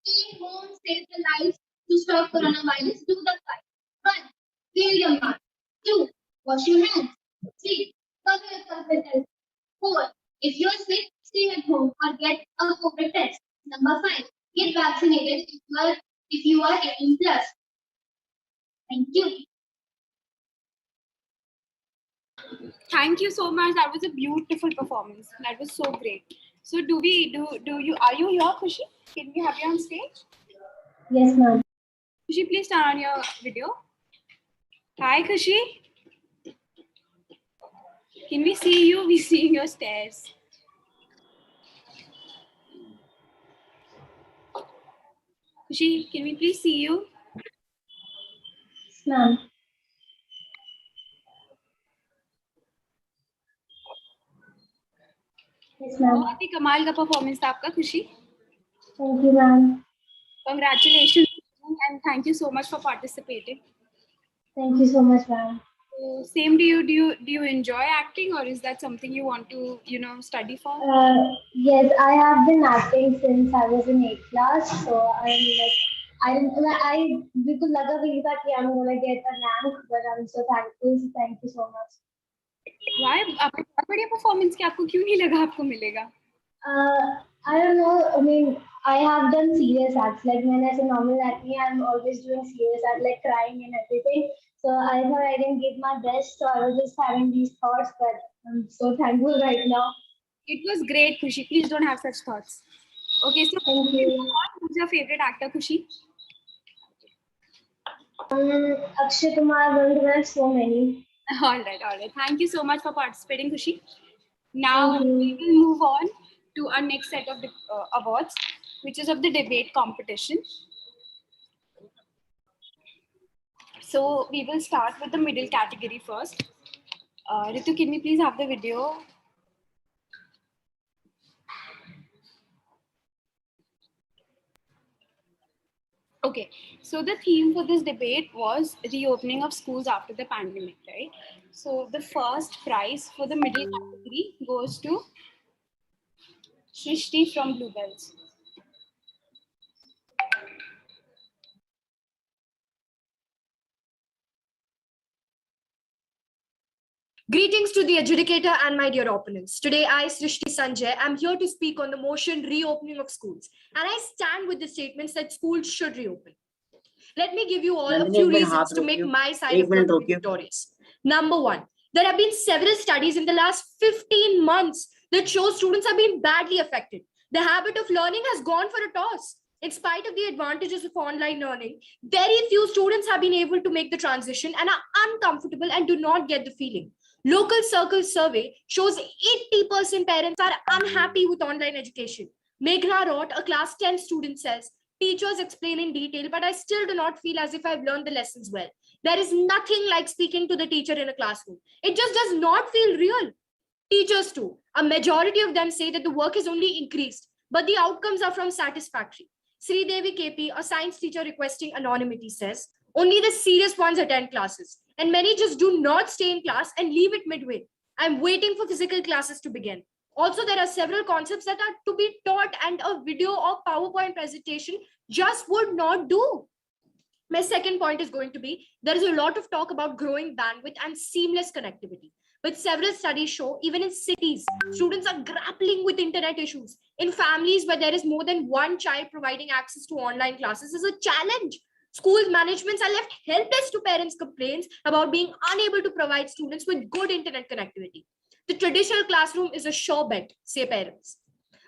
Stay home, save the lives to stop coronavirus. Do the fight. 1. Wear your mask. 2. Wash your hands. 3. Cover yourself with help. 4. If you are sick, stay at home or get a COVID test. Number 5. Get vaccinated if you are 18 plus. Thank you. Thank you so much. That was a beautiful performance. That was so great. So are you here, Khushi? Can we have you on stage? Yes, ma'am. Khushi, please turn on your video. Hi, Khushi. Can we see you? We're seeing your stairs. Khushi, can we please see you? Yes, ma'am. Yes, ma'am. बहुत ही कमाल का performance था आपका, खुशी. Thank you, ma'am. Congratulations and thank you so much for participating. Thank you so much, ma'am. So, same to you. Do you enjoy acting, or is that something you want to study for? Yes, I have been acting since I was in 8th class. So I'm like, I बिल्कुल लगा भी नहीं था कि I'm gonna get a rank, but I'm so thankful. So thank you so much. Why? आपने बहुत बढ़िया performance किया, आपको क्यों नहीं लगा आपको मिलेगा? I don't know. I mean, I have done serious acts. Like when I say normal acting, I'm always doing serious acts, like crying and everything. So I thought I didn't give my best. So I was just having these thoughts, but I'm so thankful right now. It was great, Khushi. Please don't have such thoughts. Okay, so Thank you. who's your favorite actor, Khushi? Akshay Kumar, Bandhwan, so many. All right. Thank you so much for participating, Khushi. Now we will move on to our next set of awards, which is of the debate competition. So we will start with the middle category first. Ritu, can we please have the video? Okay, so the theme for this debate was reopening of schools after the pandemic, right? So the first prize for the middle category goes to Shrishti from Bluebells. Greetings to the adjudicator and my dear opponents. Today, I, Srishti Sanjay, am here to speak on the motion reopening of schools. And I stand with the statements that schools should reopen. Let me give you all a few reasons to make my side of the vote victorious. Number one, there have been several studies in the last 15 months that show students have been badly affected. The habit of learning has gone for a toss. In spite of the advantages of online learning, very few students have been able to make the transition and are uncomfortable and do not get the feeling. Local Circle survey shows 80% parents are unhappy with online education. Meghna Rot, a class 10 student, says, teachers explain in detail, but I still do not feel as if I've learned the lessons well. There is nothing like speaking to the teacher in a classroom. It just does not feel real. Teachers too. A majority of them say that the work has only increased, but the outcomes are from satisfactory. Sri Devi KP, a science teacher requesting anonymity, says, only the serious ones attend classes, and many just do not stay in class and leave it midway. I'm waiting for physical classes to begin. Also, there are several concepts that are to be taught, and a video or PowerPoint presentation just would not do. My second point is going to be, there is a lot of talk about growing bandwidth and seamless connectivity. But several studies show, even in cities, students are grappling with internet issues. In families where there is more than one child, providing access to online classes is a challenge. School managements are left helpless to parents' complaints about being unable to provide students with good internet connectivity. The traditional classroom is a sure bet, say parents.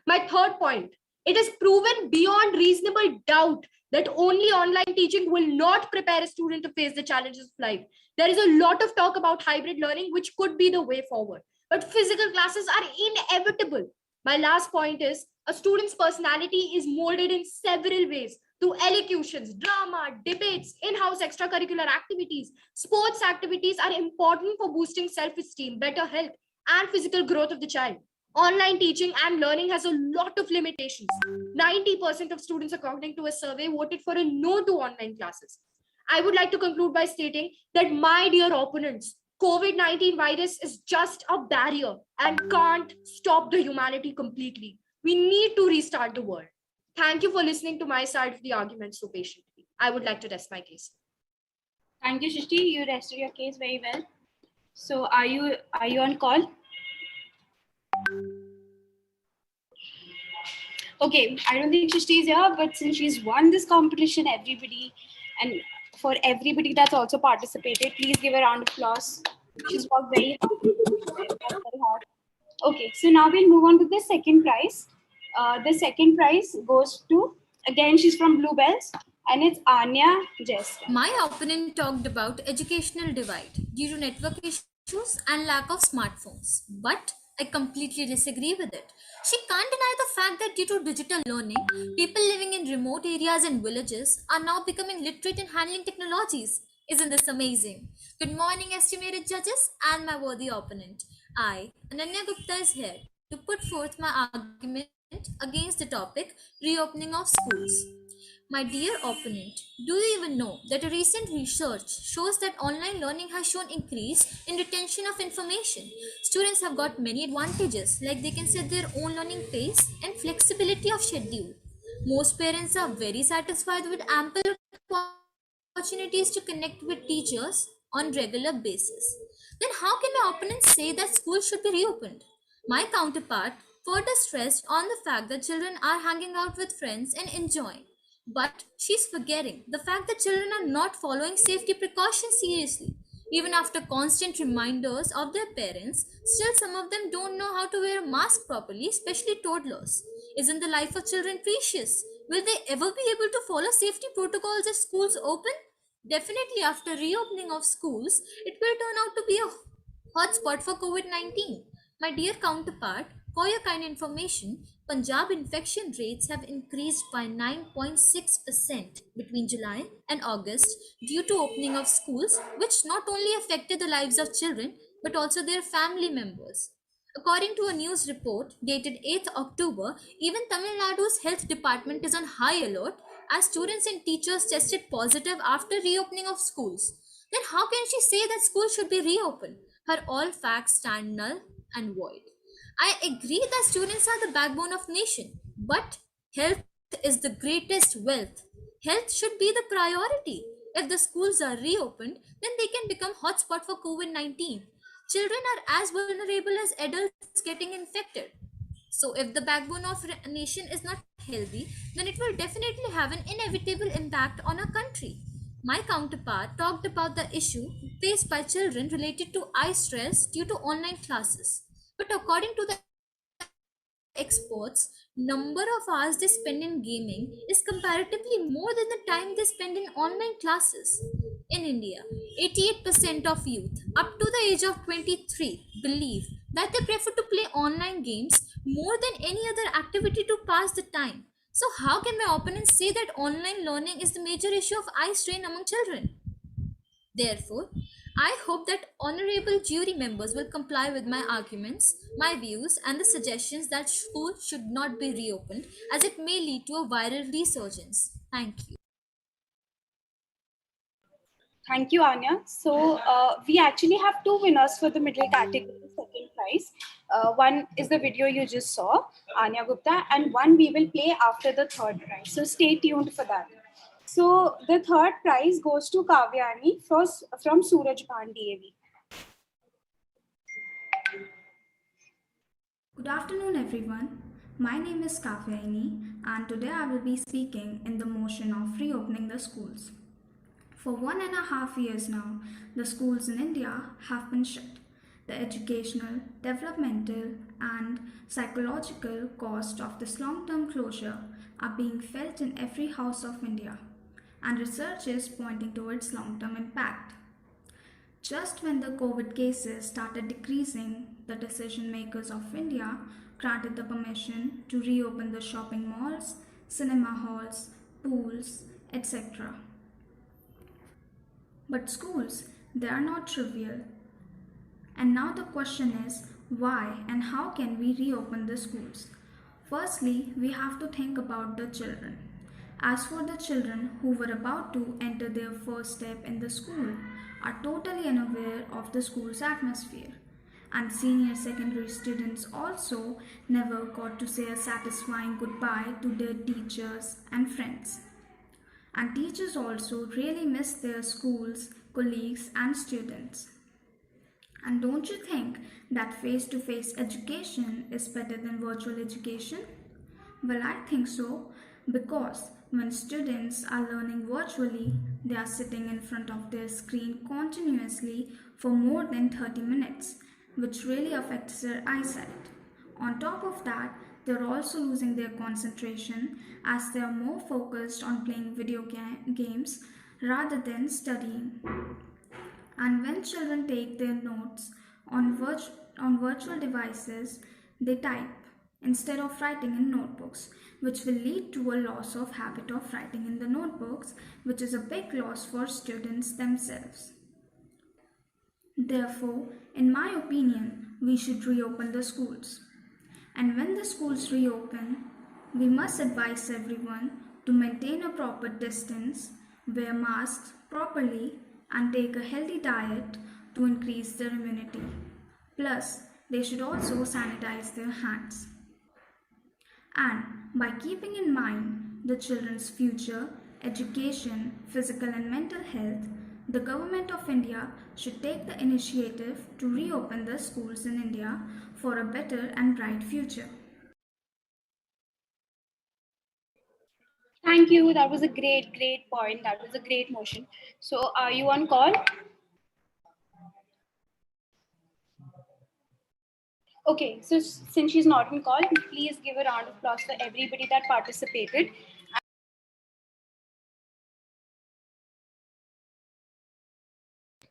My third point, it is proven beyond reasonable doubt that only online teaching will not prepare a student to face the challenges of life. There is a lot of talk about hybrid learning, which could be the way forward. But physical classes are inevitable. My last point is, a student's personality is molded in several ways through elocutions, drama, debates, in-house extracurricular activities. Sports activities are important for boosting self-esteem, better health, and physical growth of the child. Online teaching and learning has a lot of limitations. 90% of students, according to a survey, voted for a no to online classes. I would like to conclude by stating that, my dear opponents, COVID-19 virus is just a barrier and can't stop the humanity completely. We need to restart the world. Thank you for listening to my side of the argument so patiently. I would like to rest my case. Thank you, Shrishti. You rested your case very well. So are you on call? Okay, I don't think Shrishti is here, but since she's won this competition, for everybody that's also participated, please give a round of applause. She's worked very hard. Okay, so now we'll move on to the second prize. The second prize goes to, again, she's from Bluebells, and it's Anya Jess. My opponent talked about educational divide due to network issues and lack of smartphones, but I completely disagree with it. She can't deny the fact that due to digital learning, people living in remote areas and villages are now becoming literate in handling technologies. Isn't this amazing? Good morning, estimated judges and my worthy opponent. I, Ananya Gupta, is here to put forth my argument against the topic reopening of schools. My dear opponent, do you even know that a recent research shows that online learning has shown increase in retention of information? Students have got many advantages, like they can set their own learning pace and flexibility of schedule. Most parents are very satisfied with ample opportunities to connect with teachers on regular basis. Then how can my opponent say that schools should be reopened? My counterpart further stressed on the fact that children are hanging out with friends and enjoying. But she's forgetting the fact that children are not following safety precautions seriously. Even after constant reminders of their parents, still some of them don't know how to wear a mask properly, especially toddlers. Isn't the life of children precious? Will they ever be able to follow safety protocols if schools open? Definitely, after reopening of schools, it will turn out to be a hotspot for COVID-19. My dear counterpart, for your kind information, Punjab infection rates have increased by 9.6% between July and August due to opening of schools, which not only affected the lives of children but also their family members. According to a news report dated 8th October, even Tamil Nadu's health department is on high alert as students and teachers tested positive after reopening of schools. Then how can she say that schools should be reopened? Her all facts stand null and void. I agree that students are the backbone of nation, but health is the greatest wealth. Health should be the priority. If the schools are reopened, then they can become hotspot for COVID-19. Children are as vulnerable as adults getting infected. So if the backbone of a nation is not healthy, then it will definitely have an inevitable impact on our country. My counterpart talked about the issue faced by children related to eye stress due to online classes. But according to the experts, number of hours they spend in gaming is comparatively more than the time they spend in online classes. In India, 88% of youth up to the age of 23 believe that they prefer to play online games more than any other activity to pass the time. So how can my opponents say that online learning is the major issue of eye strain among children? Therefore, I hope that honorable jury members will comply with my arguments, my views, and the suggestions that schools should not be reopened as it may lead to a viral resurgence. Thank you. Thank you, Anya. So we actually have two winners for the middle category, second prize. One is the video you just saw, Anya Gupta, and one we will play after the third prize. So stay tuned for that. So the third prize goes to Kavyani from Surajbhan DAV. Good afternoon, everyone. My name is Kafyaini, and today I will be speaking in the motion of reopening the schools. For 1.5 years now, the schools in India have been shut. The educational, developmental, and psychological cost of this long-term closure are being felt in every house of India, and research is pointing towards long-term impact. Just when the COVID cases started decreasing, the decision makers of India granted the permission to reopen the shopping malls, cinema halls, pools, etc. But schools, they are not trivial. And now the question is, why and how can we reopen the schools? Firstly, we have to think about the children. As for the children who were about to enter their first step in the school, are totally unaware of the school's atmosphere. And senior secondary students also never got to say a satisfying goodbye to their teachers and friends. And teachers also really miss their schools, colleagues, and students. And don't you think that face-to-face education is better than virtual education? Well, I think so, because when students are learning virtually, they are sitting in front of their screen continuously for more than 30 minutes, which really affects their eyesight. On top of that, they're also losing their concentration as they are more focused on playing video games rather than studying. And when children take their notes on virtual devices, they type instead of writing in notebooks, which will lead to a loss of habit of writing in the notebooks, which is a big loss for students themselves. Therefore, in my opinion, we should reopen the schools. And when the schools reopen, we must advise everyone to maintain a proper distance, wear masks properly, and take a healthy diet to increase their immunity. Plus, they should also sanitize their hands. And by keeping in mind the children's future, education, physical and mental health, the government of India should take the initiative to reopen the schools in India for a better and bright future. Thank you. That was a great point. That was a great motion. So are you on call? Okay, so since she's not on call, please give a round of applause for everybody that participated.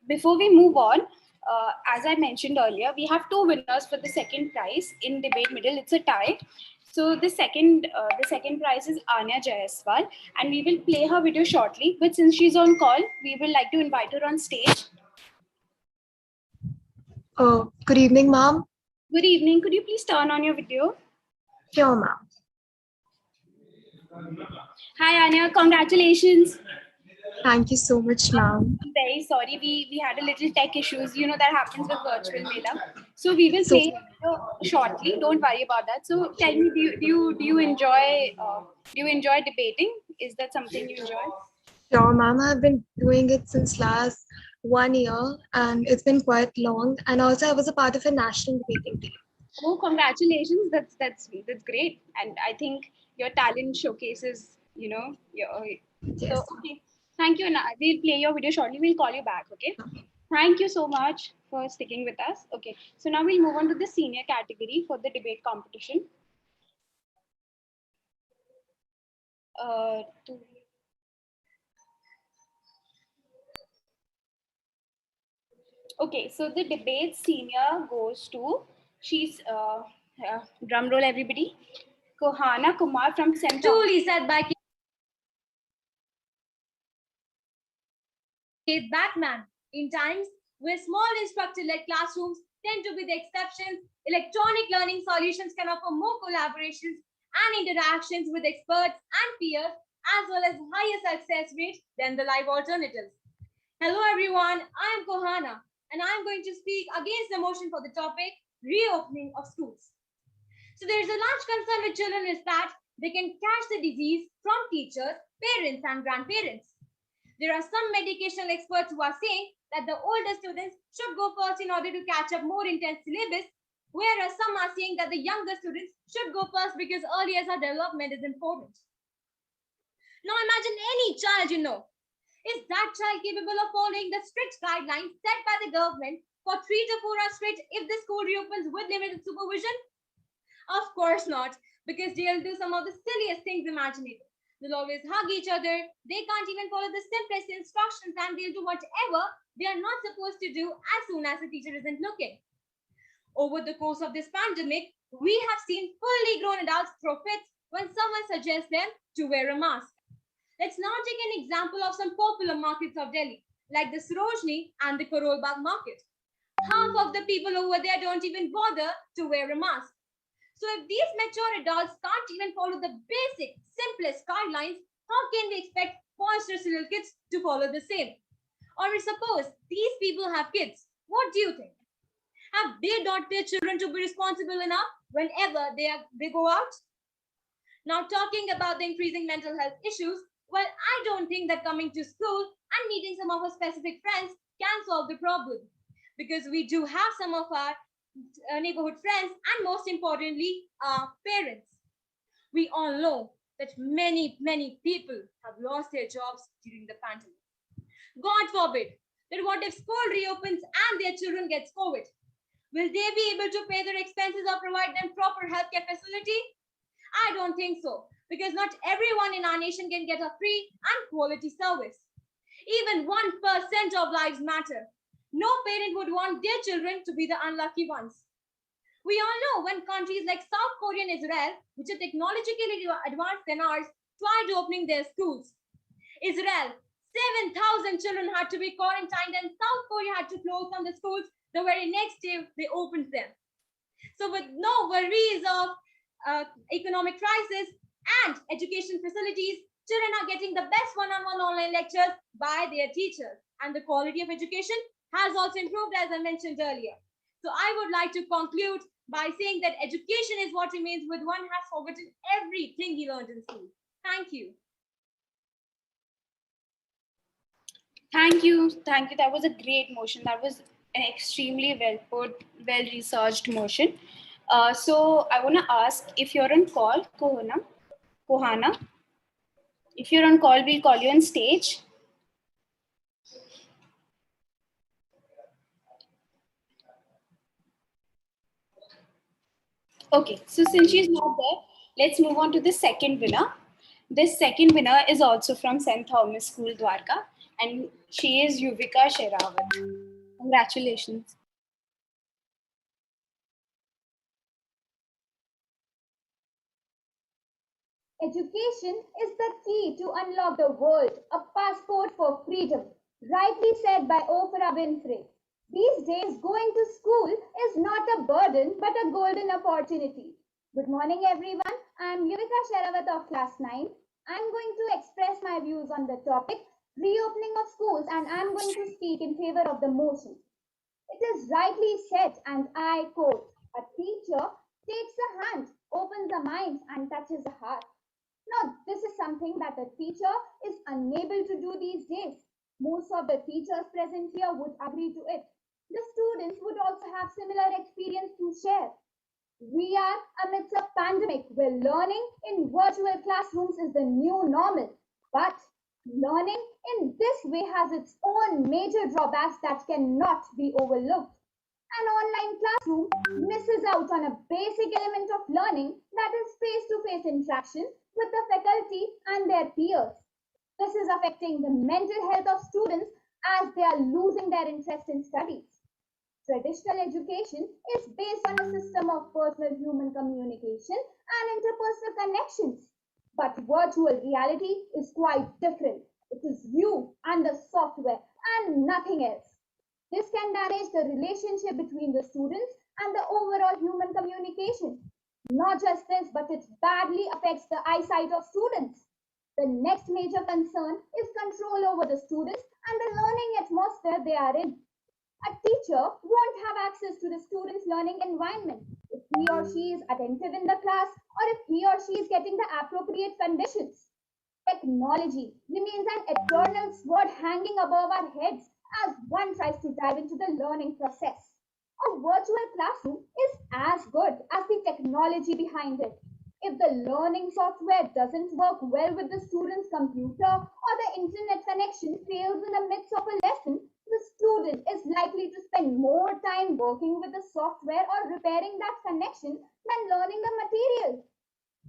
Before we move on, as I mentioned earlier, we have two winners for the second prize in debate middle. It's a tie. So the second prize is Anya Jayaswal, and we will play her video shortly. But since she's on call, we will like to invite her on stage. Good evening, ma'am. Good evening. Could you please turn on your video? Sure, ma'am. Hi, Anya. Congratulations. Thank you so much, ma'am. I'm very sorry. We had a little tech issues. You know that happens with virtual Mela. So we will play shortly. Don't worry about that. So tell me, do you enjoy debating? Is that something you enjoy? Sure, ma'am. I've been doing it since last 1 year, and it's been quite long. And also, I was a part of a national debating team. Oh, congratulations! That's great. And I think your talent showcases, your. Yes. So okay. Thank you. And we'll play your video shortly. We'll call you back. Okay. Thank you so much for sticking with us. Okay. So now we'll move on to the senior category for the debate competition. Okay. So the debate senior goes to, she's drum roll everybody. Kohana Kumar from St. Truly said by Kate Batman. In times where small instructor-led classrooms tend to be the exceptions, electronic learning solutions can offer more collaborations and interactions with experts and peers, as well as higher success rates than the live alternatives. Hello everyone, I am Kohana, and I am going to speak against the motion for the topic, reopening of schools. So there is a large concern with children is that they can catch the disease from teachers, parents, and grandparents. There are some medicational experts who are saying that the older students should go first in order to catch up more intense syllabus, whereas some are saying that the younger students should go first because early as our development is important. Now imagine any child you know. Is that child capable of following the strict guidelines set by the government for 3 to 4 hours straight if the school reopens with limited supervision? Of course not, because they'll do some of the silliest things imaginable. They'll always hug each other. They can't even follow the simplest instructions, and they'll do whatever they are not supposed to do as soon as the teacher isn't looking. Over the course of this pandemic, we have seen fully grown adults throw fits when someone suggests them to wear a mask. Let's now take an example of some popular markets of Delhi, like the Sarojini and the Karol Bagh market. Half of the people over there don't even bother to wear a mask. So if these mature adults can't even follow the basic, simplest guidelines, how can we expect boisterous little kids to follow the same? Or suppose these people have kids. What do you think? Have they taught their children to be responsible enough whenever they go out? Now talking about the increasing mental health issues, well, I don't think that coming to school and meeting some of our specific friends can solve the problem. Because we do have some of our neighborhood friends, and most importantly, our parents. We all know that many people have lost their jobs during the pandemic. God forbid that what if school reopens and their children gets COVID? Will they be able to pay their expenses or provide them proper healthcare facility? I don't think so, because not everyone in our nation can get a free and quality service. Even 1% of lives matter. No parent would want their children to be the unlucky ones. We all know when countries like South Korea and Israel, which are technologically advanced than ours, tried opening their schools. Israel, 7,000 children had to be quarantined, and South Korea had to close down the schools the very next day they opened them. So with no worries of economic crisis and education facilities, children are getting the best one-on-one online lectures by their teachers, and the quality of education has also improved, as I mentioned earlier. So I would like to conclude by saying that education is what remains when one has forgotten everything he learned in school. Thank you. Thank you. That was a great motion. That was an extremely well put, well researched motion. So I want to ask if you're on call, Kohana. If you're on call, we'll call you on stage. Okay, so since she's not there, let's move on to the second winner. This second winner is also from St. Thomas School, Dwarka, and she is Yuvika Sherawat. Congratulations. Education is the key to unlock the world, a passport for freedom. Rightly said by Oprah Winfrey. These days, going to school is not a burden but a golden opportunity. Good morning, everyone. I'm Yuvika Sherawat of Class 9. I'm going to express my views on the topic reopening of schools, and I'm going to speak in favor of the motion. It is rightly said, and I quote, a teacher takes a hand, opens a mind, and touches a heart. Now, this is something that a teacher is unable to do these days. Most of the teachers present here would agree to it. The students would also have similar experience to share. We are amidst a pandemic where learning in virtual classrooms is the new normal. But learning in this way has its own major drawbacks that cannot be overlooked. An online classroom misses out on a basic element of learning, that is face-to-face interaction with the faculty and their peers. This is affecting the mental health of students as they are losing their interest in studies. Traditional education is based on a system of personal human communication and interpersonal connections. But virtual reality is quite different. It is you and the software and nothing else. This can damage the relationship between the students and the overall human communication. Not just this, but it badly affects the eyesight of students. The next major concern is control over the students and the learning atmosphere they are in. A teacher won't have access to the student's learning environment if he or she is attentive in the class or if he or she is getting the appropriate conditions. Technology remains an eternal sword hanging above our heads as one tries to dive into the learning process. A virtual classroom is as good as the technology behind it. If the learning software doesn't work well with the student's computer or the internet connection fails in the midst of a lesson, the student is likely to spend more time working with the software or repairing that connection than learning the material.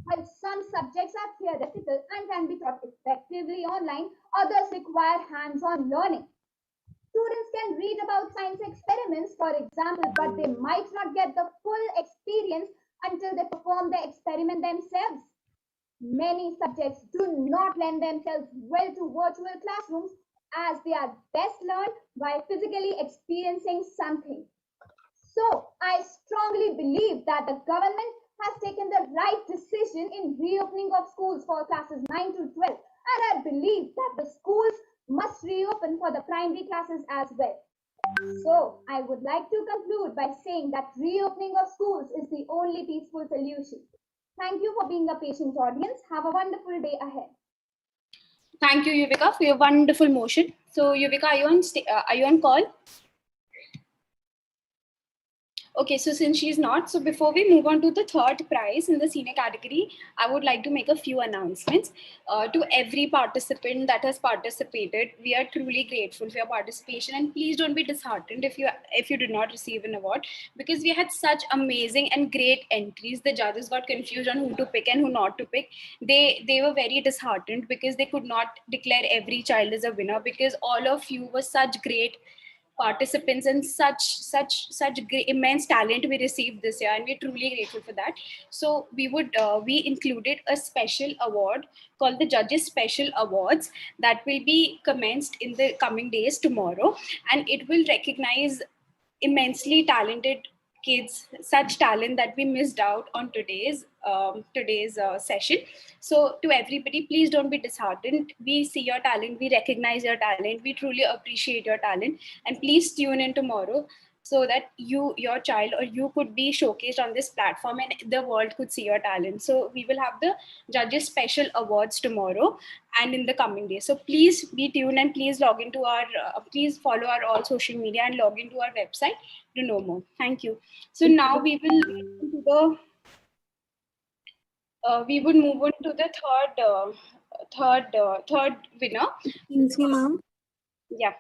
While some subjects are theoretical and can be taught effectively online, others require hands-on learning. Students can read about science experiments, for example, but they might not get the full experience until they perform the experiment themselves. Many subjects do not lend themselves well to virtual classrooms as they are best learned by physically experiencing something. So, I strongly believe that the government has taken the right decision in reopening of schools for classes 9 to 12, and I believe that the schools must reopen for the primary classes as well. So, I would like to conclude by saying that reopening of schools is the only peaceful solution. Thank you for being a patient audience. Have a wonderful day ahead. Thank you, Yuvika, for your wonderful motion. So, Yuvika, are you on call? Okay, so since she's not, so before we move on to the third prize in the senior category, I would like to make a few announcements. To every participant that has participated, we are truly grateful for your participation, and please don't be disheartened if you did not receive an award, because we had such amazing and great entries. The judges got confused on who to pick and who not to pick. They were very disheartened because they could not declare every child as a winner, because all of you were such great participants and such great, immense talent we received this year, and we're truly grateful for that. So we included a special award called the Judges Special Awards that will be commenced in the coming days tomorrow, and it will recognize immensely talented kids, such talent that we missed out on today's session. So to everybody, please don't be disheartened. We see your talent, we recognize your talent, we truly appreciate your talent, and please tune in tomorrow so that your child or you could be showcased on this platform and the world could see your talent. So we will have the Judges Special Awards tomorrow and in the coming days. So please be tuned and please log into our please follow our all social media and log into our website to know more. Thank you. So now we will move on to the third winner. Excuse me, ma'am. Yeah.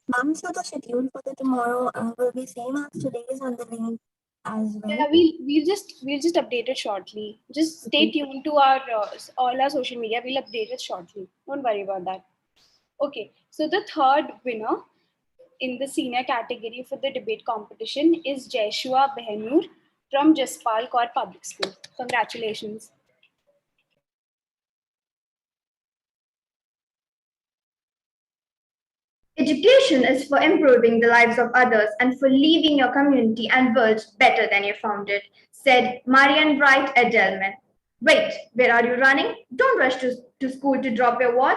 Ma'am, so the schedule for the tomorrow will be same as today's on the link as well. Yeah, we'll just update it shortly. Just stay tuned to our all our social media. We'll update it shortly. Don't worry about that. Okay, so the third winner in the senior category for the debate competition is Joshua Behnur from Jaspal Kaur Public School. Congratulations. Education is for improving the lives of others and for leaving your community and world better than you found it, said Marian Wright Edelman. Wait, where are you running? Don't rush to school to drop your wad.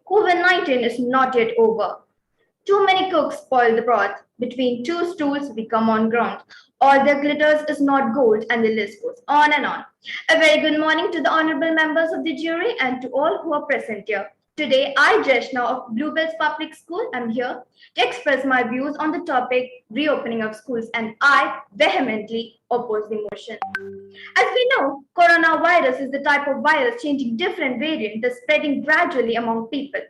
COVID-19 is not yet over. Too many cooks spoil the broth. Between two stools, we come on ground. All that glitters is not gold, and the list goes on and on. A very good morning to the honorable members of the jury and to all who are present here. Today, I, Jeshna of Bluebells Public School, am here to express my views on the topic reopening of schools, and I vehemently oppose the motion. As we know, coronavirus is the type of virus changing different variant that's spreading gradually among people.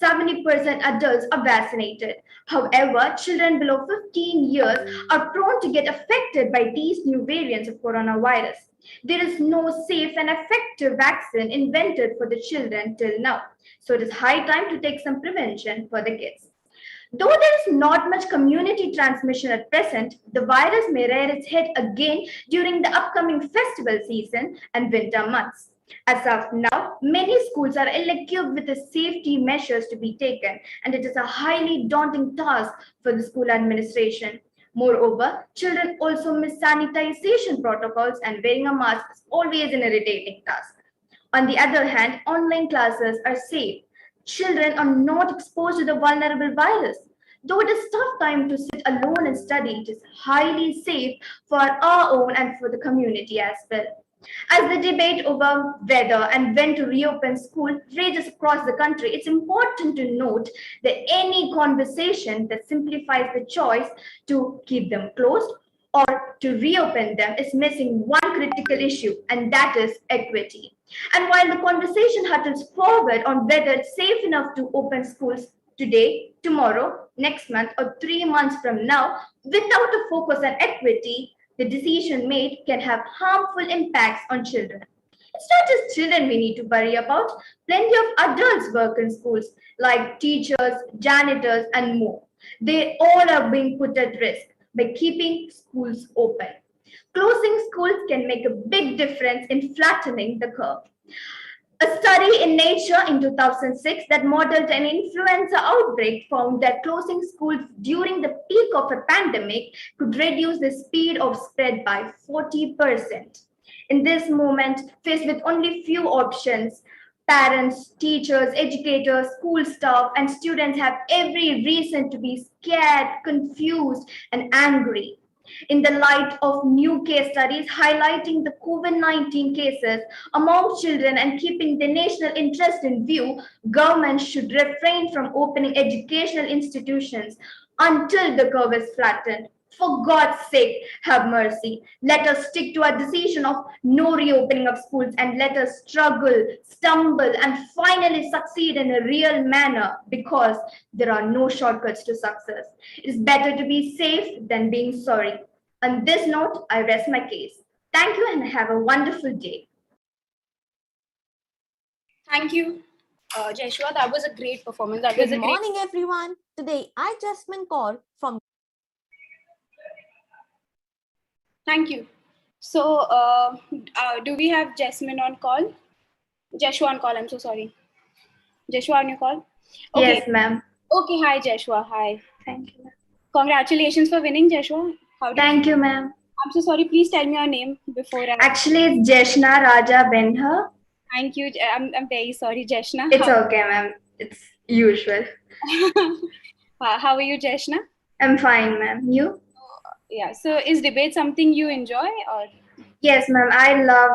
70% adults are vaccinated. However, children below 15 years are prone to get affected by these new variants of coronavirus. There is no safe and effective vaccine invented for the children till now. So it is high time to take some prevention for the kids. Though there is not much community transmission at present, the virus may rear its head again during the upcoming festival season and winter months. As of now, many schools are ill-equipped with the safety measures to be taken, and it is a highly daunting task for the school administration. Moreover, children also miss sanitization protocols, and wearing a mask is always an irritating task. On the other hand, online classes are safe. Children are not exposed to the vulnerable virus. Though it is tough time to sit alone and study, it is highly safe for our own and for the community as well. As the debate over whether and when to reopen school rages across the country, it's important to note that any conversation that simplifies the choice to keep them closed or to reopen them is missing one critical issue, and that is equity. And while the conversation hurtles forward on whether it's safe enough to open schools today, tomorrow, next month, or 3 months from now, without a focus on equity, the decision made can have harmful impacts on children. It's not just children we need to worry about. Plenty of adults work in schools, like teachers, janitors, and more. They all are being put at risk by keeping schools open. Closing schools can make a big difference in flattening the curve. A study in Nature in 2006 that modeled an influenza outbreak found that closing schools during the peak of a pandemic could reduce the speed of spread by 40%. In this moment, faced with only few options, parents, teachers, educators, school staff, and students have every reason to be scared, confused, and angry. In the light of new case studies highlighting the COVID-19 cases among children and keeping the national interest in view, governments should refrain from opening educational institutions until the curve is flattened. For God's sake, have mercy. Let us stick to our decision of no reopening of schools and let us struggle, stumble, and finally succeed in a real manner, because there are no shortcuts to success. It is better to be safe than being sorry. On this note, I rest my case. Thank you and have a wonderful day. Thank you, Joshua. That was a great performance. That Good was a morning, everyone. Today, I, Jasmine Kaur from. Thank you. So, do we have Jasmine on call? Joshua on call. I'm so sorry. Joshua on your call? Okay. Yes, ma'am. Okay. Hi, Joshua. Hi. Thank you. Congratulations for winning, Joshua. Thank you, ma'am. I'm so sorry. Please tell me your name before I. Actually, it's Jeshna Raja Benha. Thank you. I'm very sorry, Jeshna. It's okay, ma'am. It's usual. How are you, Jeshna? I'm fine, ma'am. You? Yeah. So, is debate something you enjoy, or? Yes, ma'am. I love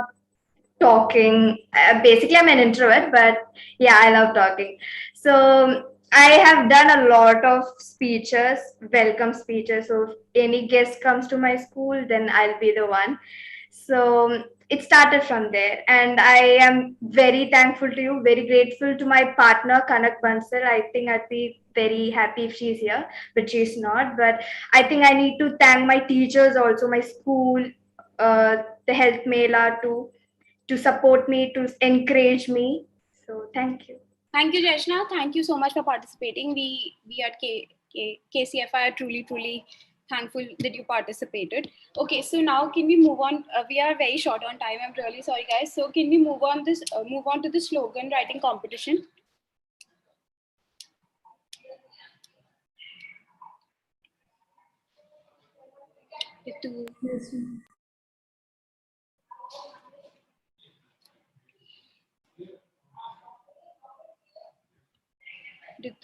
talking. Basically, I'm an introvert, but yeah, I love talking. So I have done a lot of speeches, welcome speeches. So if any guest comes to my school, then I'll be the one. So it started from there, and I am very thankful to you, very grateful to my partner Kanak Bansal. I think I'd be very happy if she's here, but she's not. But I think I need to thank my teachers also, my school, the health mela to support me, to encourage me. So thank you. Thank you, Jeshna. Thank you so much for participating. We at KCFI are truly thankful that you participated. Okay, so now can we move on? We are very short on time. I'm really sorry, guys. So can we move on to the slogan writing competition?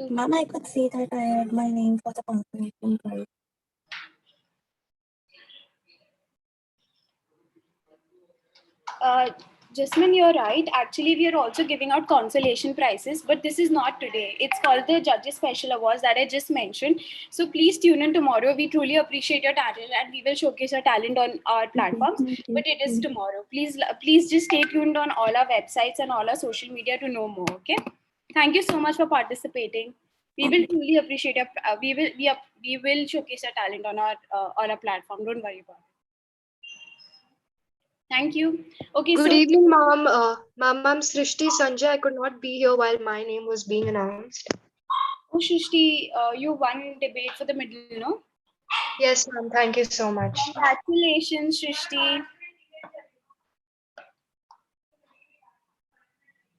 Ma'am, I could see that I had my name for the competition prize. Jasmine, you're right. Actually, we are also giving out consolation prizes, but this is not today. It's called the Judges Special Awards that I just mentioned. So please tune in tomorrow. We truly appreciate your talent and we will showcase your talent on our platforms. But it is tomorrow. Please just stay tuned on all our websites and all our social media to know more. Okay. Thank you so much for participating. We will truly appreciate your. We will showcase your talent on our platform. Don't worry about it. Thank you. Okay. Good evening, ma'am. Ma'am, I'm Srishti Sanjay. I could not be here while my name was being announced. Oh, Srishti, you won debate for the middle, no? Yes, ma'am. Thank you so much. Congratulations, Srishti.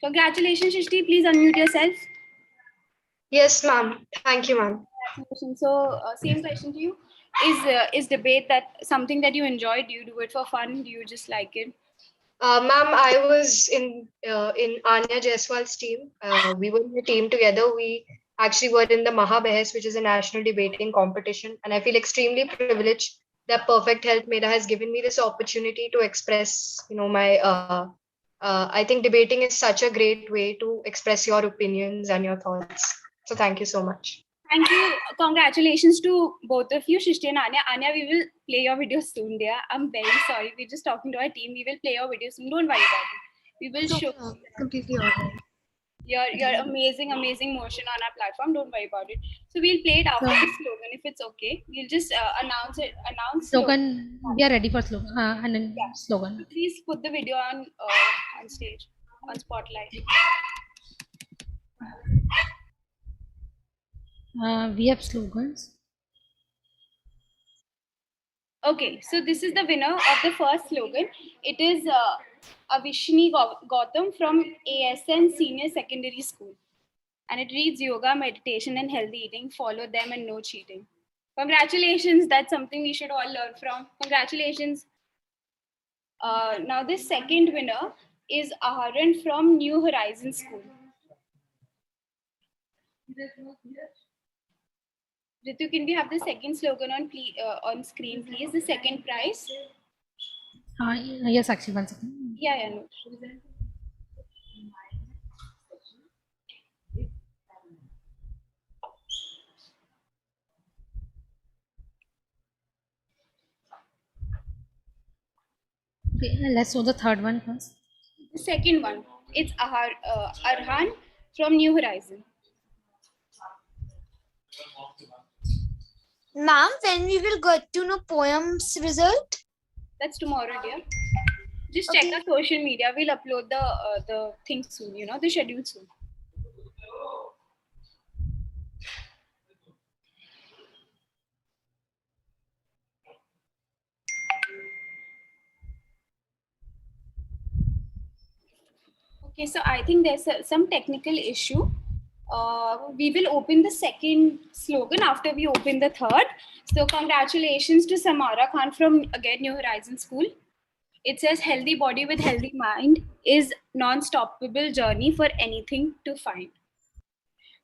Congratulations, Srishti. Please unmute yourself. Yes, ma'am. Thank you, ma'am. Congratulations. So, same question to you. Is debate that something that you enjoy? Do you do it for fun? Do you just like it? Ma'am, I was in Anya Jaiswal's team. We were in a team together. We actually were in the Mahabahas, which is a national debating competition. And I feel extremely privileged that Perfect Health Mera has given me this opportunity to express, my. I think debating is such a great way to express your opinions and your thoughts. So thank you so much. Thank you. Congratulations to both of you, Shrishti and Anya. Anya, we will play your video soon, dear. I'm very sorry. We're just talking to our team. We will play your video soon. Don't worry about it. We will show completely alright. Your amazing motion on our platform. Don't worry about it. So we'll play it after the slogan if it's okay. We'll just announce slogan. We are ready for slogan. And then slogan. So please put the video on stage, on spotlight. We have slogans. Okay, so this is the winner of the first slogan. It is Avishni Gautam from ASN Senior Secondary School. And it reads yoga, meditation, and healthy eating. Follow them and no cheating. Congratulations. That's something we should all learn from. Congratulations. Now the second winner is Aharan from New Horizon School. Ritu, can we have the second slogan on screen, please? The second prize. Yes, actually, 1 second. Yeah, no. Okay, let's show the third one first. The second one, it's Arhan from New Horizon. Ma'am, when we will get to know poems result? That's tomorrow, dear. Just check our social media. We'll upload the thing soon, the schedule soon. Okay, so I think there's some technical issue. We will open the second slogan after we open the third. So congratulations to Samara Khan from, again, New Horizon School. It says healthy body with healthy mind is non-stoppable journey for anything to find.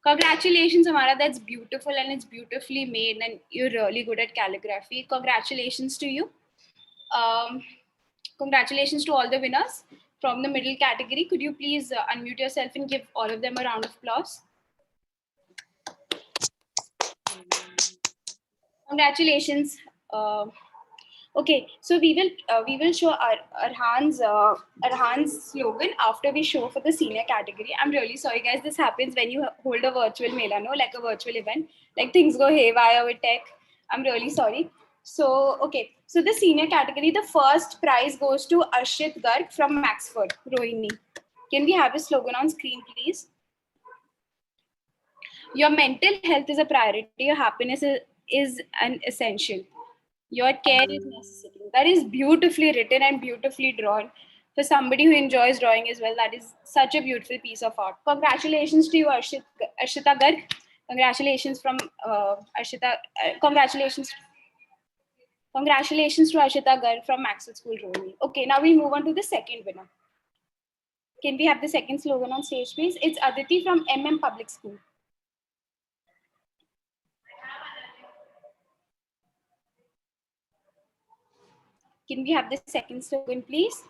Congratulations, Samara. That's beautiful and it's beautifully made and you're really good at calligraphy. Congratulations to you. Congratulations to all the winners from the middle category. Could you please unmute yourself and give all of them a round of applause? Congratulations. Okay, so we will show Arhan's slogan after we show for the senior category. I'm really sorry, guys. This happens when you hold a virtual mela, no, like a virtual event. Like things go haywire with tech. I'm really sorry. So okay, so the senior category, the first prize goes to Arshit Garg from Maxford, Rohini. Can we have a slogan on screen, please? Your mental health is a priority. Your happiness is an essential. Your care is necessary. That is beautifully written and beautifully drawn. For somebody who enjoys drawing as well, that is such a beautiful piece of art. Congratulations to you, Ashita Garg. Congratulations from Ashita. Congratulations. Congratulations to Ashita Garg from Maxwell School, Rohini. Okay, now we move on to the second winner. Can we have the second slogan on stage, please? It's Aditi from Public School. Can we have the second slogan, please?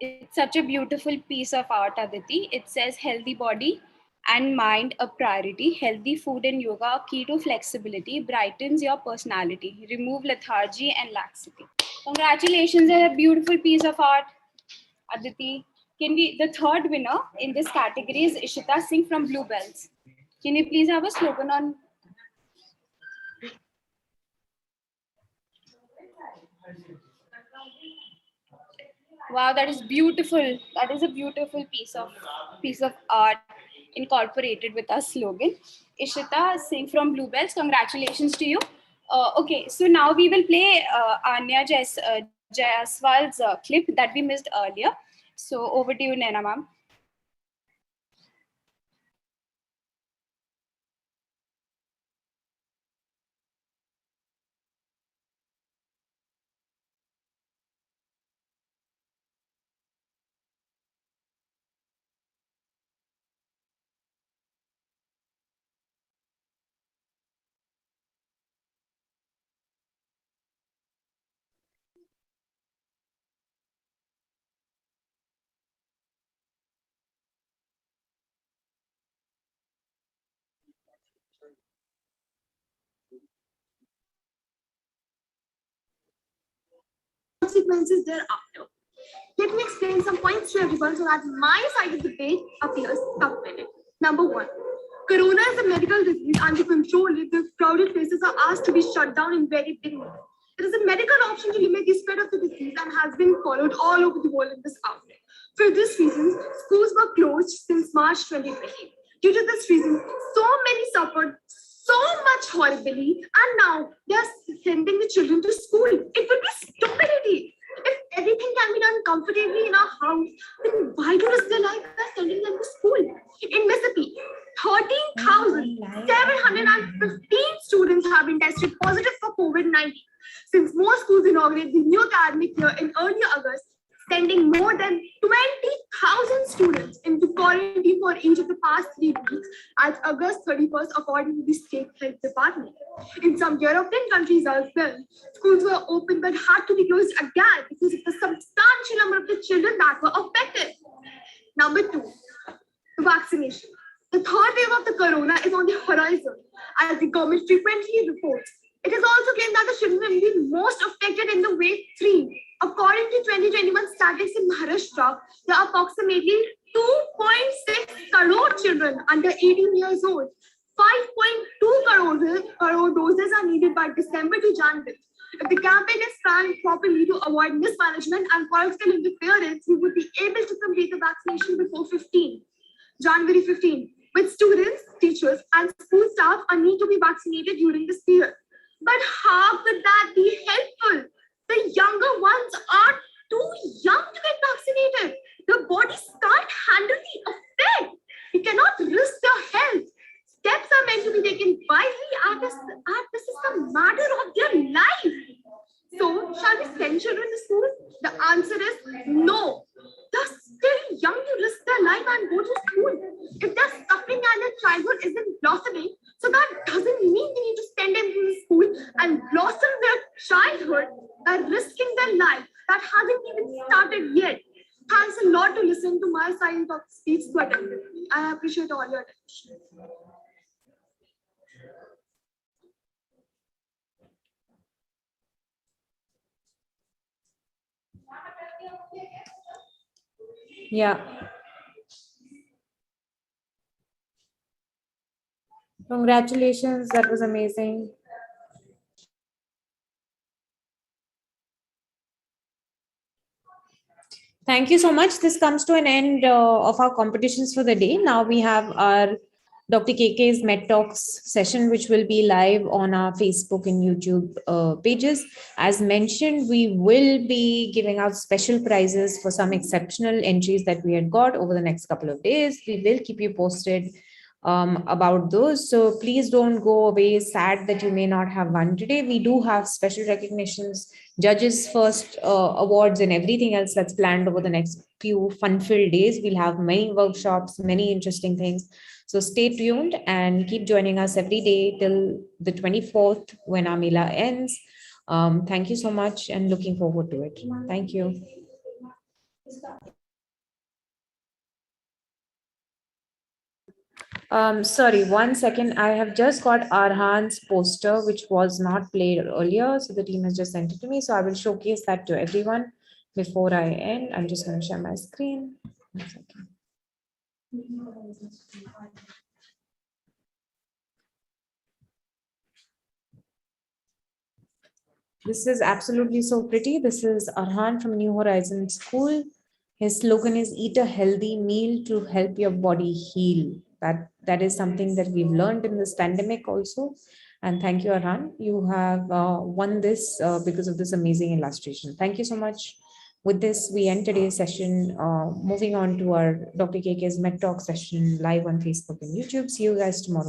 It's such a beautiful piece of art, Aditi. It says healthy body and mind a priority. Healthy food and yoga are key to flexibility, brightens your personality, remove lethargy and laxity. Congratulations, a beautiful piece of art, Aditi. The third winner in this category is Ishita Singh from Bluebells. Can you please have a slogan on? Wow, that is beautiful. That is a beautiful piece of art incorporated with our slogan. Ishita Singh from Bluebells, congratulations to you. Okay, so now we will play Anya Jaiswal's clip that we missed earlier. So over to you, Naina ma'am. Consequences thereafter. Let me explain some points to everyone so that my side of the debate appears compelling. Number one, Corona is a medical disease, and to control it, the crowded places are asked to be shut down in very big numbers. It is a medical option to limit the spread of the disease and has been followed all over the world in this outbreak. For this reason, schools were closed since March 2020. Due to this reason, so many suffered so much horribly, and now they are sending the children to school. It would be stupidity. If everything can be done comfortably in our house, then why do risk their life by sending them to school? In Mississippi, 13,715 students have been tested positive for COVID-19. Since most schools inaugurate the new academic year in early August, sending more than 20,000 students into quarantine for each of the past 3 weeks as August 31st, according to the state health department. In some European countries as well, schools were open but had to be closed again because of the substantial number of the children that were affected. Number two, the vaccination. The third wave of the corona is on the horizon, as the government frequently reports. It is also claimed that the children will be most affected in the wave 3. According to 2021 statistics in Maharashtra, there are approximately 2.6 crore children under 18 years old. 5.2 crore doses are needed by December to January. If the campaign is planned properly to avoid mismanagement and political interference, we would be able to complete the vaccination before January 15. With students, teachers, and school staff are need to be vaccinated during this period. But how could that be helpful? The younger ones are too young to get vaccinated. Their bodies can't handle the effect. We cannot risk their health. Steps are meant to be taken wisely as this is the matter of their life. So, shall we send children to school? The answer is no. They're still young to risk their life and go to school. If they're suffering and their childhood isn't blossoming, so that doesn't mean we need to send them to school and blossom their childhood by risking their life that hasn't even started yet. Thanks a lot to listen to my side of the speech so attentively. I appreciate all your attention. Yeah. Congratulations, that was amazing. Thank you so much. This comes to an end of our competitions for the day. Now we have our Dr. KK's Med Talks session, which will be live on our Facebook and YouTube pages. As mentioned, we will be giving out special prizes for some exceptional entries that we had got over the next couple of days. We will keep you posted about those. So please don't go away sad that you may not have won today. We do have special recognitions, judges first awards, and everything else that's planned over the next few fun-filled days. We'll have many workshops, many interesting things. So stay tuned and keep joining us every day till the 24th when our Mela ends. Thank you so much and looking forward to it. Thank you. Sorry, 1 second. I have just got Arhan's poster, which was not played earlier. So the team has just sent it to me. So I will showcase that to everyone before I end. I'm just going to share my screen. 1 second. This is absolutely so pretty. This is Arhan from New Horizons School. His slogan is "Eat a healthy meal to help your body heal." That is something that we've learned in this pandemic also. And thank you, Arhan. You have won this because of this amazing illustration. Thank you so much. With this, we end today's session. Moving on to our Dr. KK's Med Talk session live on Facebook and YouTube. See you guys tomorrow.